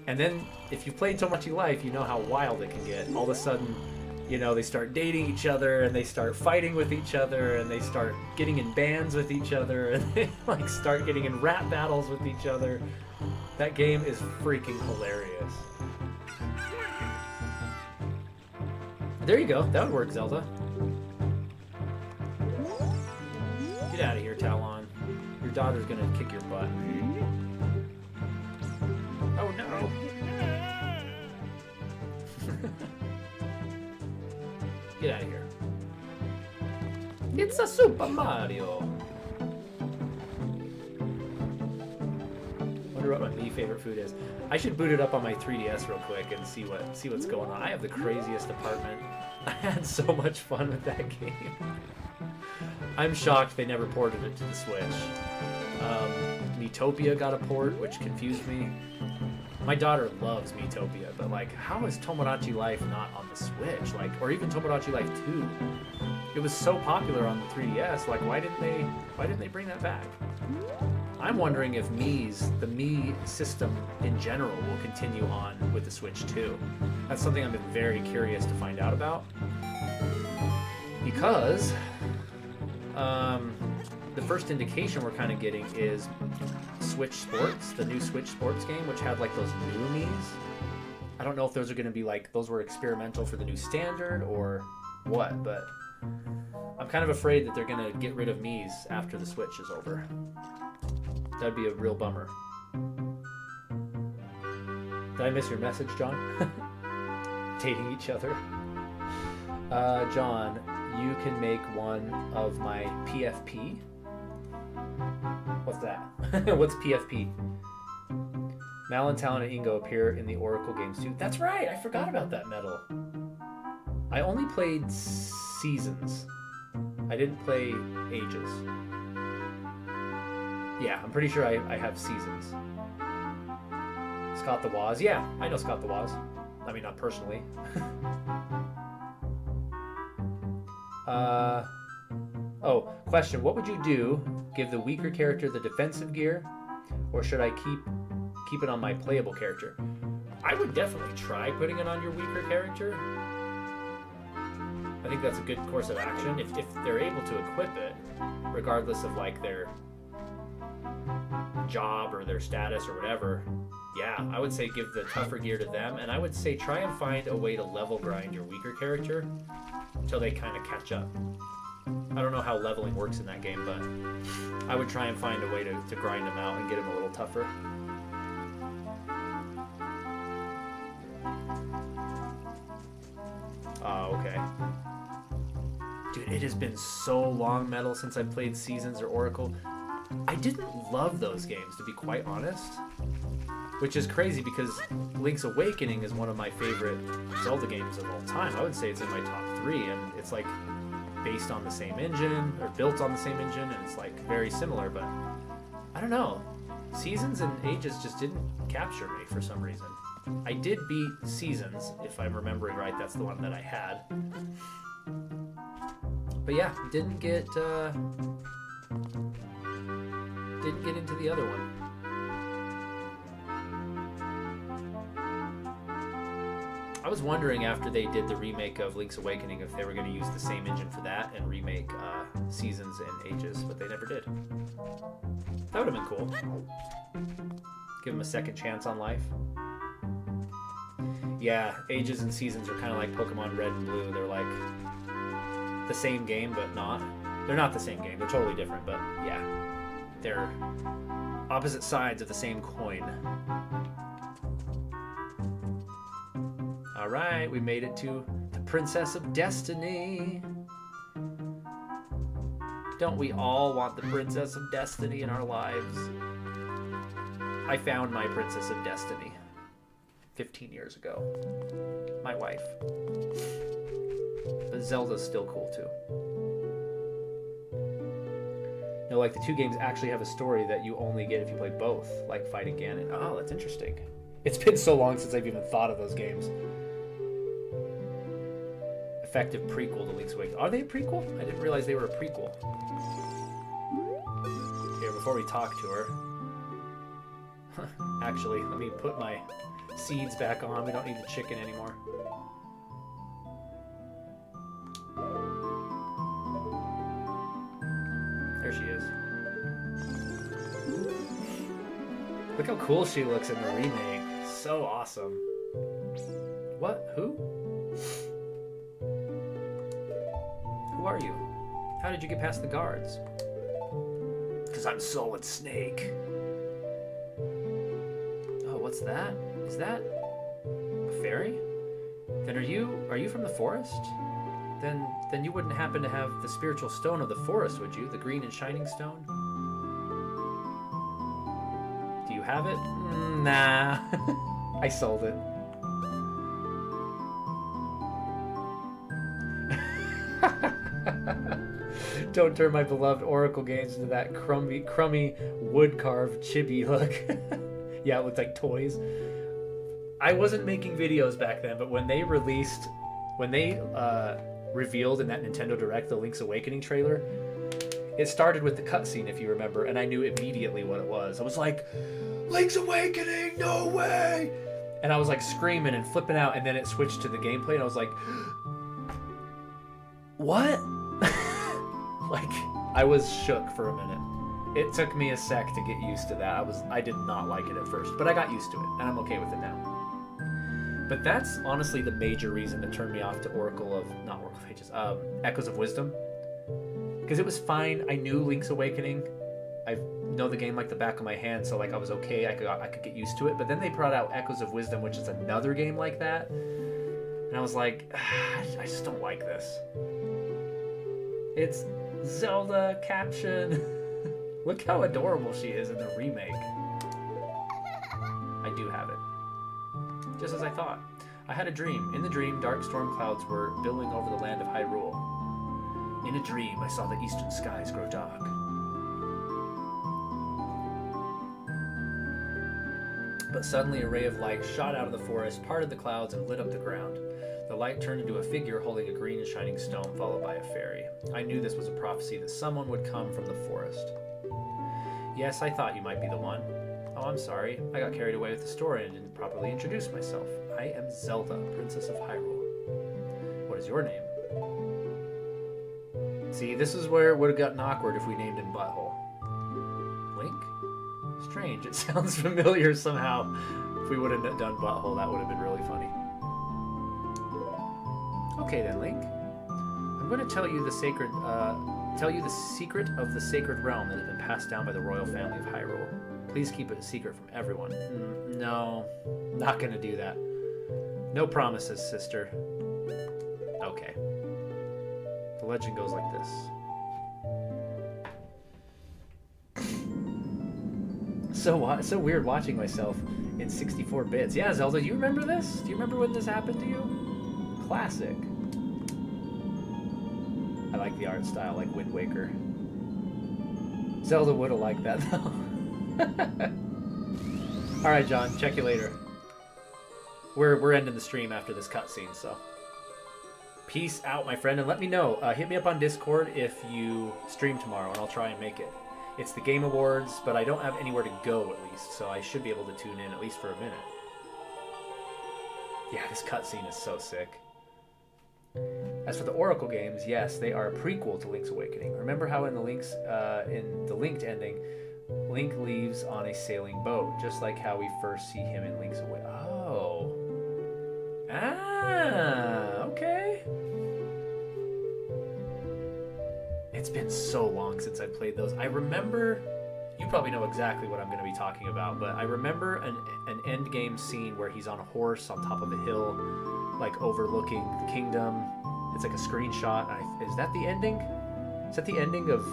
And then, if you've played Tomodachi Life, you know how wild it can get. All of a sudden, you know, they start dating each other, and they start fighting with each other, and they start getting in bands with each other, and they like start getting in rap battles with each other. That game is freaking hilarious. There you go. That would work, Zelda. Get out of here, Talon. Your daughter's gonna kick your butt. Oh no! Get out of here. It's a Super Mario! Wonder what my favorite food is. I should boot it up on my 3DS real quick and see what's going on. I have the craziest apartment. I had so much fun with that game. I'm shocked they never ported it to the Switch. Miitopia got a port, which confused me. My daughter loves Miitopia, but like, how is Tomodachi Life not on the Switch? Like, or even Tomodachi Life 2? It was so popular on the 3DS. Like, why didn't they bring that back? I'm wondering if the Mii system in general will continue on with the Switch too. That's something I've been very curious to find out about, because the first indication we're kind of getting is Switch Sports, the new Switch Sports game, which had like those new Miis. I don't know if those are going to be like, those were experimental for the new standard or what, but I'm kind of afraid that they're going to get rid of Miis after the Switch is over. That'd be a real bummer. Did I miss your message, John? Dating each other. John, you can make one of my PFP. What's that? What's PFP? Mal and Talon and Ingo appear in the Oracle games too. That's right, I forgot about that, Metal. I only played Seasons. I didn't play Ages. Yeah, I'm pretty sure I have Seasons. Scott the Woz. Yeah, I know Scott the Woz. I mean, not personally. Oh, question. What would you do? Give the weaker character the defensive gear? Or should I keep it on my playable character? I would definitely try putting it on your weaker character. I think that's a good course of action. If they're able to equip it, regardless of like their job or their status or whatever, yeah, I would say give the tougher gear to them, and I would say try and find a way to level grind your weaker character until they kind of catch up. I don't know how leveling works in that game, but I would try and find a way to grind them out and get them a little tougher. Oh, okay. Dude, it has been so long, Metal, since I played Seasons or Oracle. I didn't love those games, to be quite honest. Which is crazy because Link's Awakening is one of my favorite Zelda games of all time. I would say it's in my top 3, and it's like based on the same engine, or built on the same engine, and it's like very similar, but I don't know. Seasons and Ages just didn't capture me for some reason. I did beat Seasons, if I'm remembering right, that's the one that I had. But yeah, didn't get into the other one. I was wondering after they did the remake of Link's Awakening if they were going to use the same engine for that and remake Seasons and Ages, but they never did. That would have been cool. Give them a second chance on life. Yeah, Ages and Seasons are kind of like Pokemon Red and Blue. They're like the same game, but not. They're not the same game. They're totally different, but yeah. They're opposite sides of the same coin. Alright, we made it to the Princess of Destiny. Don't we all want the Princess of Destiny in our lives? I found my Princess of Destiny 15 years ago. My wife. But Zelda's still cool too. No, like the two games actually have a story that you only get if you play both, like fighting Ganon. Oh, that's interesting. It's been so long since I've even thought of those games. Effective prequel to Link's Awakening. Are they a prequel? I didn't realize they were a prequel. Here, before we talk to her. Actually, let me put my seeds back on. We don't need the chicken anymore. There she is. Look how cool she looks in the remake. So awesome. What? Who? Who are you? How did you get past the guards? Because I'm Solid Snake. Oh, what's that? Is that a fairy? Then are you from the forest? Then you wouldn't happen to have the spiritual stone of the forest, would you? The green and shining stone? Do you have it? Nah. I sold it. Don't turn my beloved Oracle games into that crummy wood-carved chibi look. Yeah, it looked like toys. I wasn't making videos back then, but when they revealed in that Nintendo Direct the Link's Awakening trailer, it started with the cutscene, if you remember, and I knew immediately what it was. I was like, Link's Awakening, no way! And I was like screaming and flipping out, and then it switched to the gameplay, and I was like, what? Like, I was shook for a minute. It took me a sec to get used to that. I did not like it at first, but I got used to it, and I'm okay with it now. But that's honestly the major reason that turned me off to not Oracle Pages, Echoes of Wisdom. Because it was fine. I knew Link's Awakening. I know the game like the back of my hand, so like I was okay. I could get used to it. But then they brought out Echoes of Wisdom, which is another game like that. And I was like, I just don't like this. It's Zelda caption. Look how adorable she is in the remake. I do have it. Just as I thought. I had a dream. In the dream, dark storm clouds were billowing over the land of Hyrule. In a dream, I saw the eastern skies grow dark. But suddenly a ray of light shot out of the forest, parted the clouds, and lit up the ground. The light turned into a figure holding a green and shining stone, followed by a fairy. I knew this was a prophecy that someone would come from the forest. Yes, I thought you might be the one. Oh, I'm sorry. I got carried away with the story and didn't properly introduce myself. I am Zelda, Princess of Hyrule. What is your name? See, this is where it would have gotten awkward if we named him Butthole. Link? Strange. It sounds familiar somehow. If we would have done Butthole, that would have been really funny. Okay then, Link. I'm going to tell you the secret of the sacred realm that has been passed down by the royal family of Hyrule. Please keep it a secret from everyone. No, not going to do that. No promises, sister. Okay. The legend goes like this. So weird watching myself in 64 bits. Yeah, Zelda, do you remember this? Do you remember when this happened to you? Classic. I like the art style, like Wind Waker. Zelda would have liked that, though. Alright, John, check you later. We're ending the stream after this cutscene, so. Peace out, my friend, and let me know. Hit me up on Discord if you stream tomorrow, and I'll try and make it. It's the Game Awards, but I don't have anywhere to go, at least, so I should be able to tune in, at least for a minute. Yeah, this cutscene is so sick. As for the Oracle games, yes, they are a prequel to Link's Awakening. Remember how in the Linked ending, Link leaves on a sailing boat, just like how we first see him in Link's Awakening. Oh. Ah, okay. It's been been so long since I played those. I remember, you probably know exactly what I'm going to be talking about, but I remember an end game scene where he's on a horse on top of a hill, like overlooking the kingdom. It's like a screenshot. Is that the ending? Is that the ending of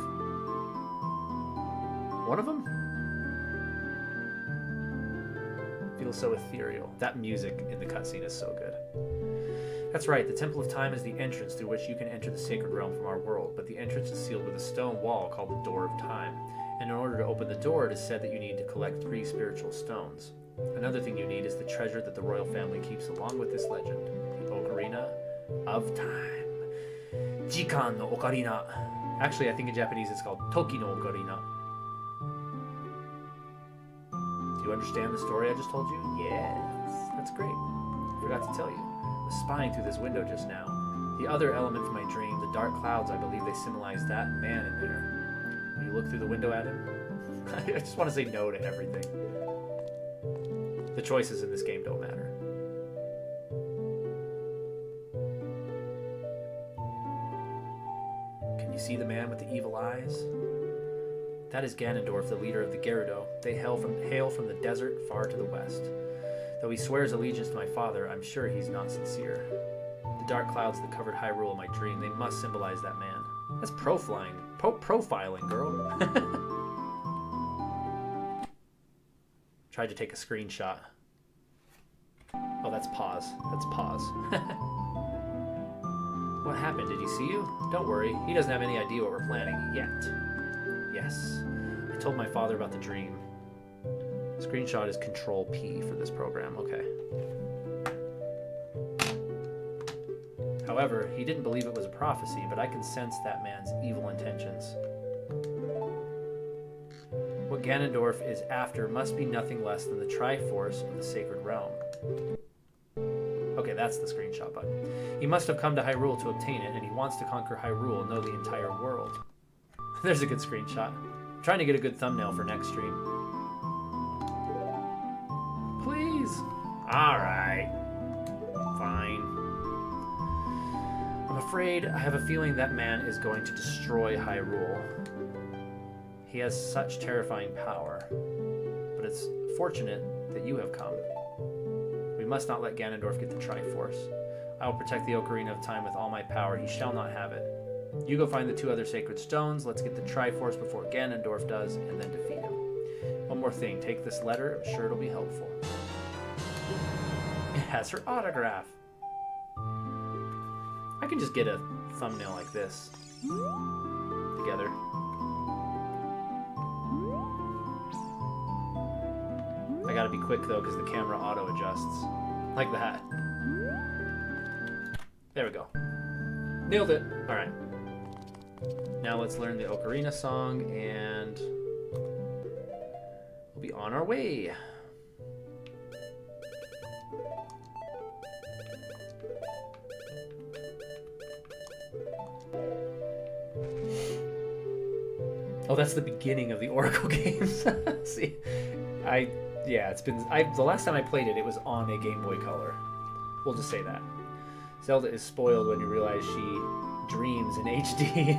one of them? Feels so ethereal. That music in the cutscene is so good. That's right, the Temple of Time is the entrance through which you can enter the sacred realm from our world, but the entrance is sealed with a stone wall called the Door of Time. And in order to open the door, it is said that you need to collect 3 spiritual stones. Another thing you need is the treasure that the royal family keeps along with this legend, the Ocarina of Time. Jikan no Ocarina. Actually, I think in Japanese it's called Toki no Ocarina. Do you understand the story I just told you? Yes, that's great. Forgot to tell you. I was spying through this window just now. The other element from my dream, the dark clouds, I believe they symbolize that man in there. Will you look through the window at him? I just want to say no to everything. The choices in this game don't matter. Can you see the man with the evil eyes? That is Ganondorf, the leader of the Gerudo. They hail from the desert far to the west. Though he swears allegiance to my father, I'm sure he's not sincere. The dark clouds that covered Hyrule in my dream, they must symbolize that man. That's profiling, girl. Tried to take a screenshot. Oh, that's pause. That's pause. What happened? Did he see you? Don't worry. He doesn't have any idea what we're planning yet. Yes. I told my father about the dream. Screenshot is Control P for this program. Okay. However, he didn't believe it was a prophecy, but I can sense that man's evil intentions. What Ganondorf is after must be nothing less than the Triforce of the Sacred Realm. Okay, that's the screenshot button. He must have come to Hyrule to obtain it, and he wants to conquer Hyrule and know the entire world. There's a good screenshot. I'm trying to get a good thumbnail for next stream. Please. Alright. Fine. I'm afraid I have a feeling that man is going to destroy Hyrule. He has such terrifying power. But it's fortunate that you have come. We must not let Ganondorf get the Triforce. I will protect the Ocarina of Time with all my power. He shall not have it. You go find the 2 other sacred stones. Let's get the Triforce before Ganondorf does, and then defeat him. One more thing. Take this letter. I'm sure it'll be helpful. It has her autograph. I can just get a thumbnail like this. Together. I gotta be quick though, because the camera auto-adjusts. Like that. There we go. Nailed it. Alright. Now let's learn the Ocarina song, and we'll be on our way. Oh, that's the beginning of the Oracle games. See, the last time I played it, it was on a Game Boy Color. We'll just say that. Zelda is spoiled when you realize she dreams in HD.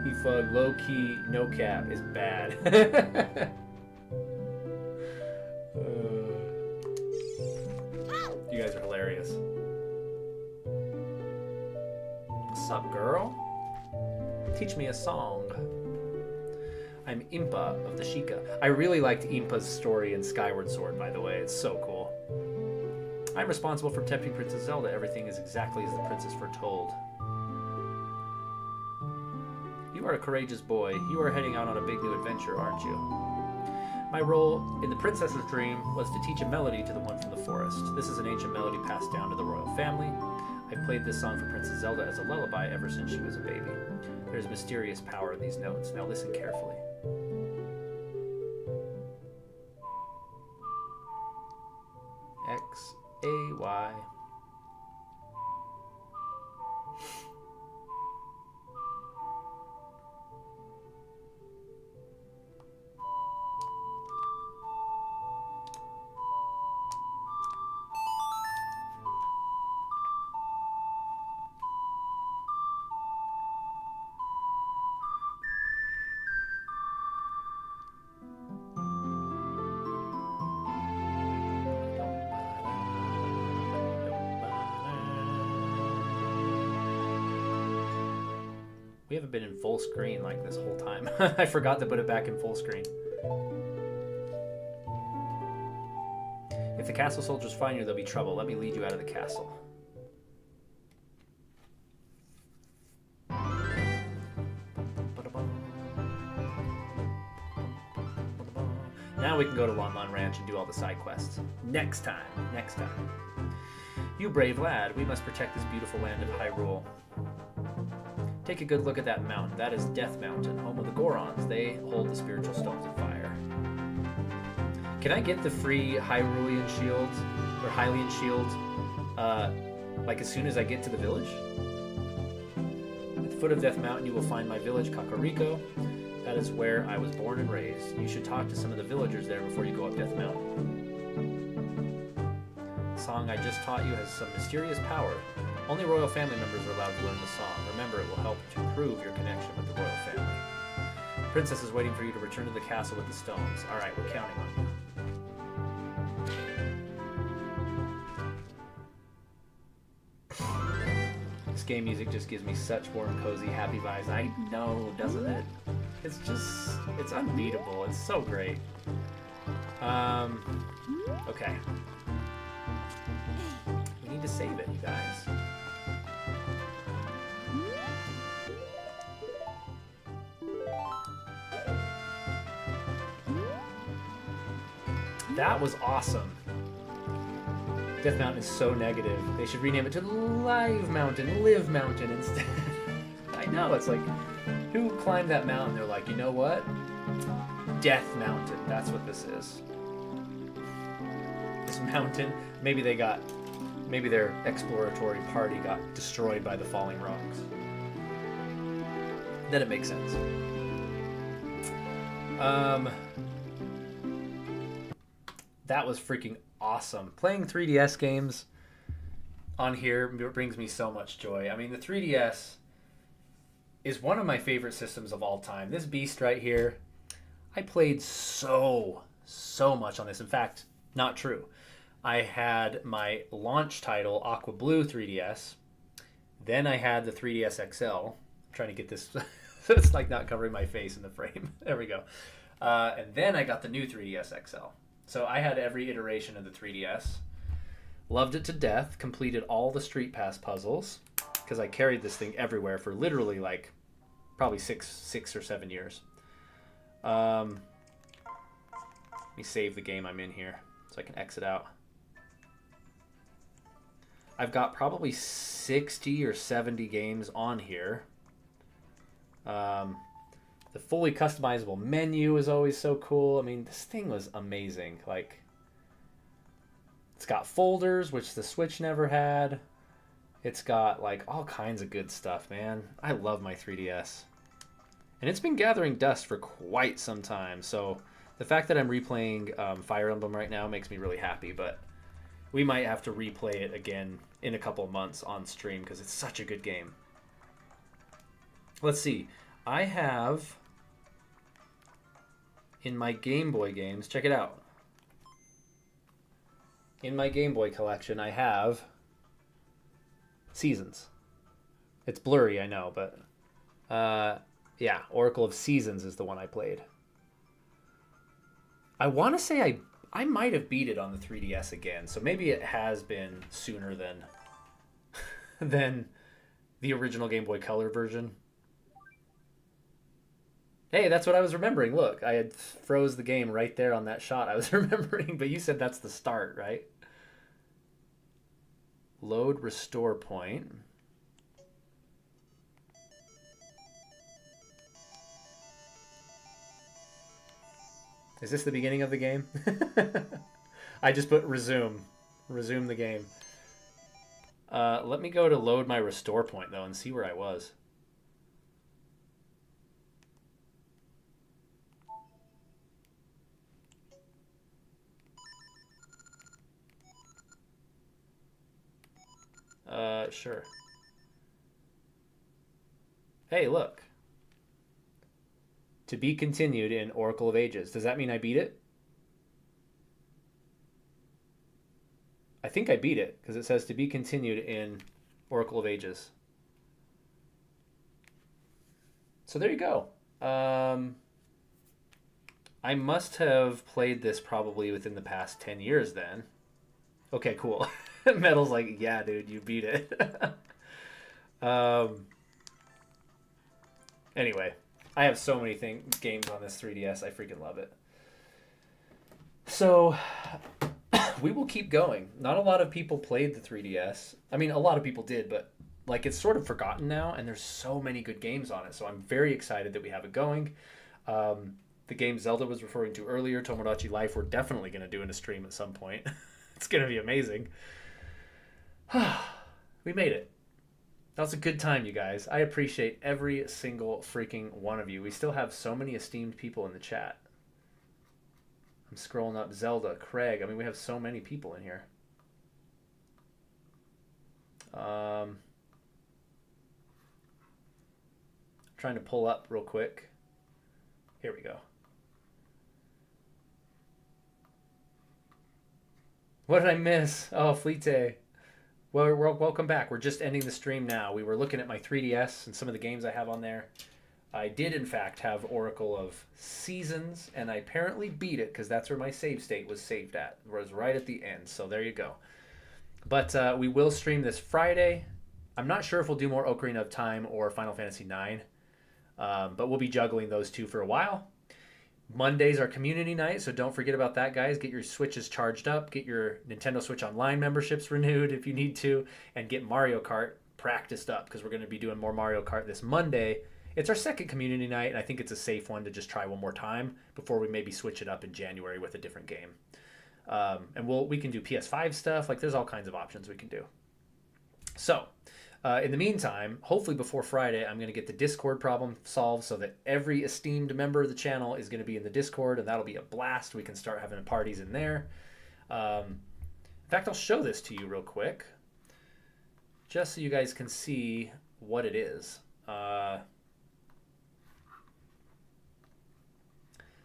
He fug, low key, no cap is bad. You guys are hilarious. What's up, girl? Teach me a song. I'm Impa of the Sheikah. I really liked Impa's story in Skyward Sword, by the way. It's so cool. I'm responsible for protecting Princess Zelda. Everything is exactly as the princess foretold. You are a courageous boy. You are heading out on a big new adventure, aren't you? My role in the princess's dream was to teach a melody to the one from the forest. This is an ancient melody passed down to the royal family. I played this song for Princess Zelda as a lullaby ever since she was a baby. There's mysterious power in these notes. Now listen carefully. X, A, Y. We haven't been in full screen like this whole time. I forgot to put it back in full screen. If the castle soldiers find you, there'll be trouble. Let me lead you out of the castle. Now we can go to Lon Lon Ranch and do all the side quests. Next time. Next time. You brave lad, we must protect this beautiful land of Hyrule. Take a good look at that mountain. That is Death Mountain, home of the Gorons. They hold the spiritual stones of fire. Can I get the free Hyrulean shield, or Hylian shield, like as soon as I get to the village? At the foot of Death Mountain, you will find my village, Kakariko. That is where I was born and raised. You should talk to some of the villagers there before you go up Death Mountain. The song I just taught you has some mysterious power. Only royal family members are allowed to learn the song. Remember, it will help to improve your connection with the royal family. The princess is waiting for you to return to the castle with the stones. Alright, we're counting on you. This game music just gives me such warm, cozy, happy vibes. I know, doesn't it? It's just, it's unbeatable. It's so great. Okay. We need to save it, you guys. That was awesome. Death Mountain is so negative. They should rename it to Live Mountain instead. I know, it's like, who climbed that mountain? They're like, you know what? Death Mountain. That's what this is. This mountain, maybe their exploratory party got destroyed by the falling rocks. Then it makes sense. That was freaking awesome. Playing 3DS games on here brings me so much joy. I mean, the 3DS is one of my favorite systems of all time. This beast right here, I played so much on this. In fact, not true. I had my launch title, Aqua Blue 3DS. Then I had the 3DS XL. I'm trying to get this so it's like not covering my face in the frame. There we go. And then I got the new 3DS XL. So I had every iteration of the 3DS. Loved it to death. Completed all the Street Pass puzzles because I carried this thing everywhere for literally like probably six or 7 years. Let me save the game I'm in here so I can exit out. I've got probably 60 or 70 games on here. The fully customizable menu is always so cool. I mean, this thing was amazing. Like, it's got folders, which the Switch never had. It's got, like, all kinds of good stuff, man. I love my 3DS. And it's been gathering dust for quite some time. So the fact that I'm replaying Fire Emblem right now makes me really happy. But we might have to replay it again in a couple of months on stream because it's such a good game. Let's see. I have, in my Game Boy games, check it out. In my Game Boy collection, I have Seasons. It's blurry, I know, but yeah, Oracle of Seasons is the one I played. I want to say I might have beat it on the 3DS again, so maybe it has been sooner than than the original Game Boy Color version. Hey, that's what I was remembering. Look, I had froze the game right there on that shot I was remembering, but you said that's the start, right? Load restore point. Is this the beginning of the game? I just put resume. Resume the game. Let me go to load my restore point, though, and see where I was. Sure. Hey, look. To be continued in Oracle of Ages. Does that mean I beat it? I think I beat it, because it says to be continued in Oracle of Ages. So there you go. I must have played this probably within the past 10 years then. Okay, cool. Metal's like, yeah, dude, you beat it. um, anyway, I have so many games on this 3DS. I freaking love it. So we will keep going. Not a lot of people played the 3DS. I mean, a lot of people did, but like it's sort of forgotten now, and there's so many good games on it. So I'm very excited that we have it going. The game Zelda was referring to earlier, Tomodachi Life, we're definitely going to do in a stream at some point. It's going to be amazing. We made it. That was a good time, you guys. I appreciate every single freaking one of you. We still have so many esteemed people in the chat. I'm scrolling up. Zelda, Craig. I mean, we have so many people in here. Trying to pull up real quick. Here we go. What did I miss? Oh, Fleete. Well, welcome back. We're just ending the stream now. We were looking at my 3DS and some of the games I have on there. I did, in fact, have Oracle of Seasons, and I apparently beat it because that's where my save state was saved at. It was right at the end, so there you go. But we will stream this Friday. I'm not sure if we'll do more Ocarina of Time or Final Fantasy IX, but we'll be juggling those two for a while. Monday's our community night, so don't forget about that, guys. Get your Switches charged up, get your Nintendo Switch Online memberships renewed if you need to, and get Mario Kart practiced up because we're going to be doing more Mario Kart this Monday. It's our second community night, and I think it's a safe one to just try one more time before we maybe switch it up in January with a different game. And we can do PS5 stuff. Like, there's all kinds of options we can do. So, in the meantime, hopefully before Friday, I'm going to get the Discord problem solved so that every esteemed member of the channel is going to be in the Discord, and that'll be a blast. We can start having parties in there. In fact, I'll show this to you real quick, just so you guys can see what it is.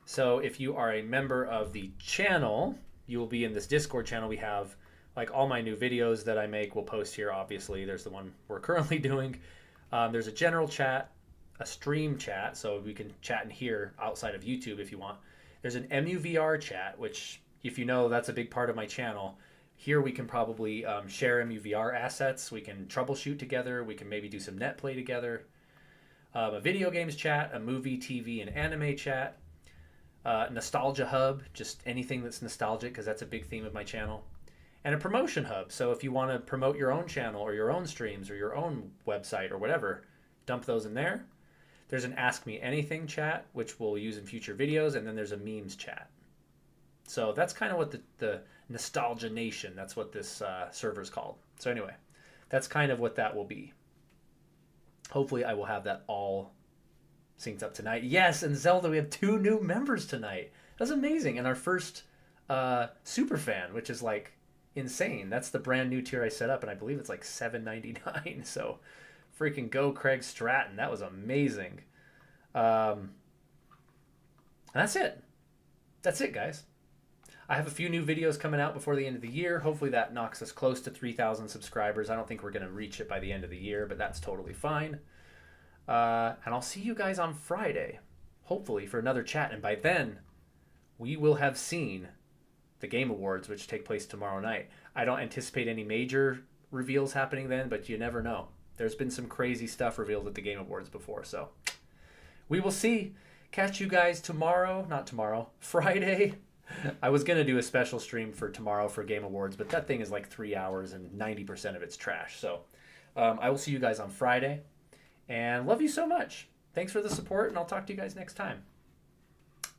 So if you are a member of the channel, you will be in this Discord channel. We have like all my new videos that I make will post here, obviously. There's the one we're currently doing. There's a general chat, a stream chat, so we can chat in here outside of YouTube if you want. There's an MUVR chat, which, if you know, that's a big part of my channel. Here we can probably share MUVR assets. We can troubleshoot together. We can maybe do some net play together. A video games chat, a movie, TV, and anime chat. Nostalgia hub, just anything that's nostalgic, because that's a big theme of my channel. And a promotion hub, so if you want to promote your own channel or your own streams or your own website or whatever, dump those in there. There's an Ask Me Anything chat, which we'll use in future videos, and then there's a memes chat. So that's kind of what the Nostalgia Nation, that's what this server is called. So anyway, that's kind of what that will be. Hopefully I will have that all synced up tonight. Yes, and Zelda, we have 2 new members tonight. That's amazing. And our first super fan, which is like insane. That's the brand new tier I set up, and I believe it's like $7.99. So freaking go Craig Stratton. That was amazing. That's it. That's it, guys. I have a few new videos coming out before the end of the year. Hopefully that knocks us close to 3,000 subscribers. I don't think we're going to reach it by the end of the year, but that's totally fine. And I'll see you guys on Friday, hopefully, for another chat. And by then, we will have seen the Game Awards, which take place tomorrow night. I don't anticipate any major reveals happening then, but you never know. There's been some crazy stuff revealed at the Game Awards before, so we will see. Catch you guys tomorrow. Not tomorrow. Friday. I was going to do a special stream for tomorrow for Game Awards, but that thing is like 3 hours and 90% of it's trash. So I will see you guys on Friday. And love you so much. Thanks for the support, and I'll talk to you guys next time.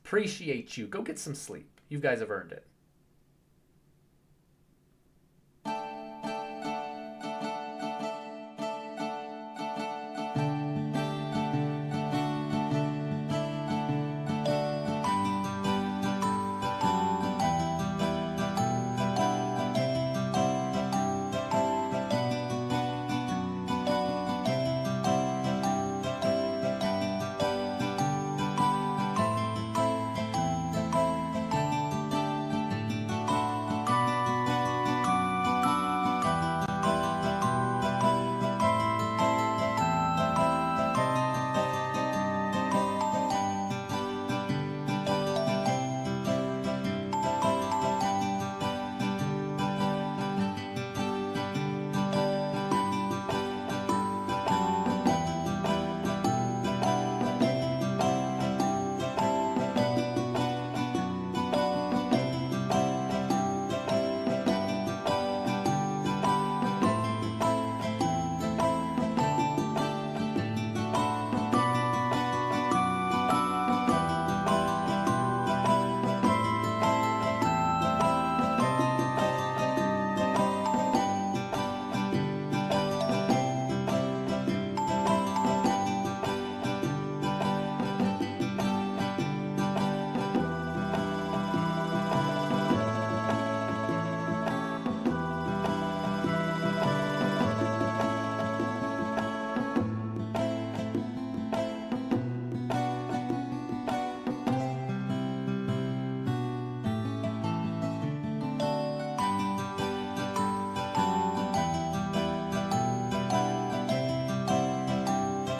Appreciate you. Go get some sleep. You guys have earned it.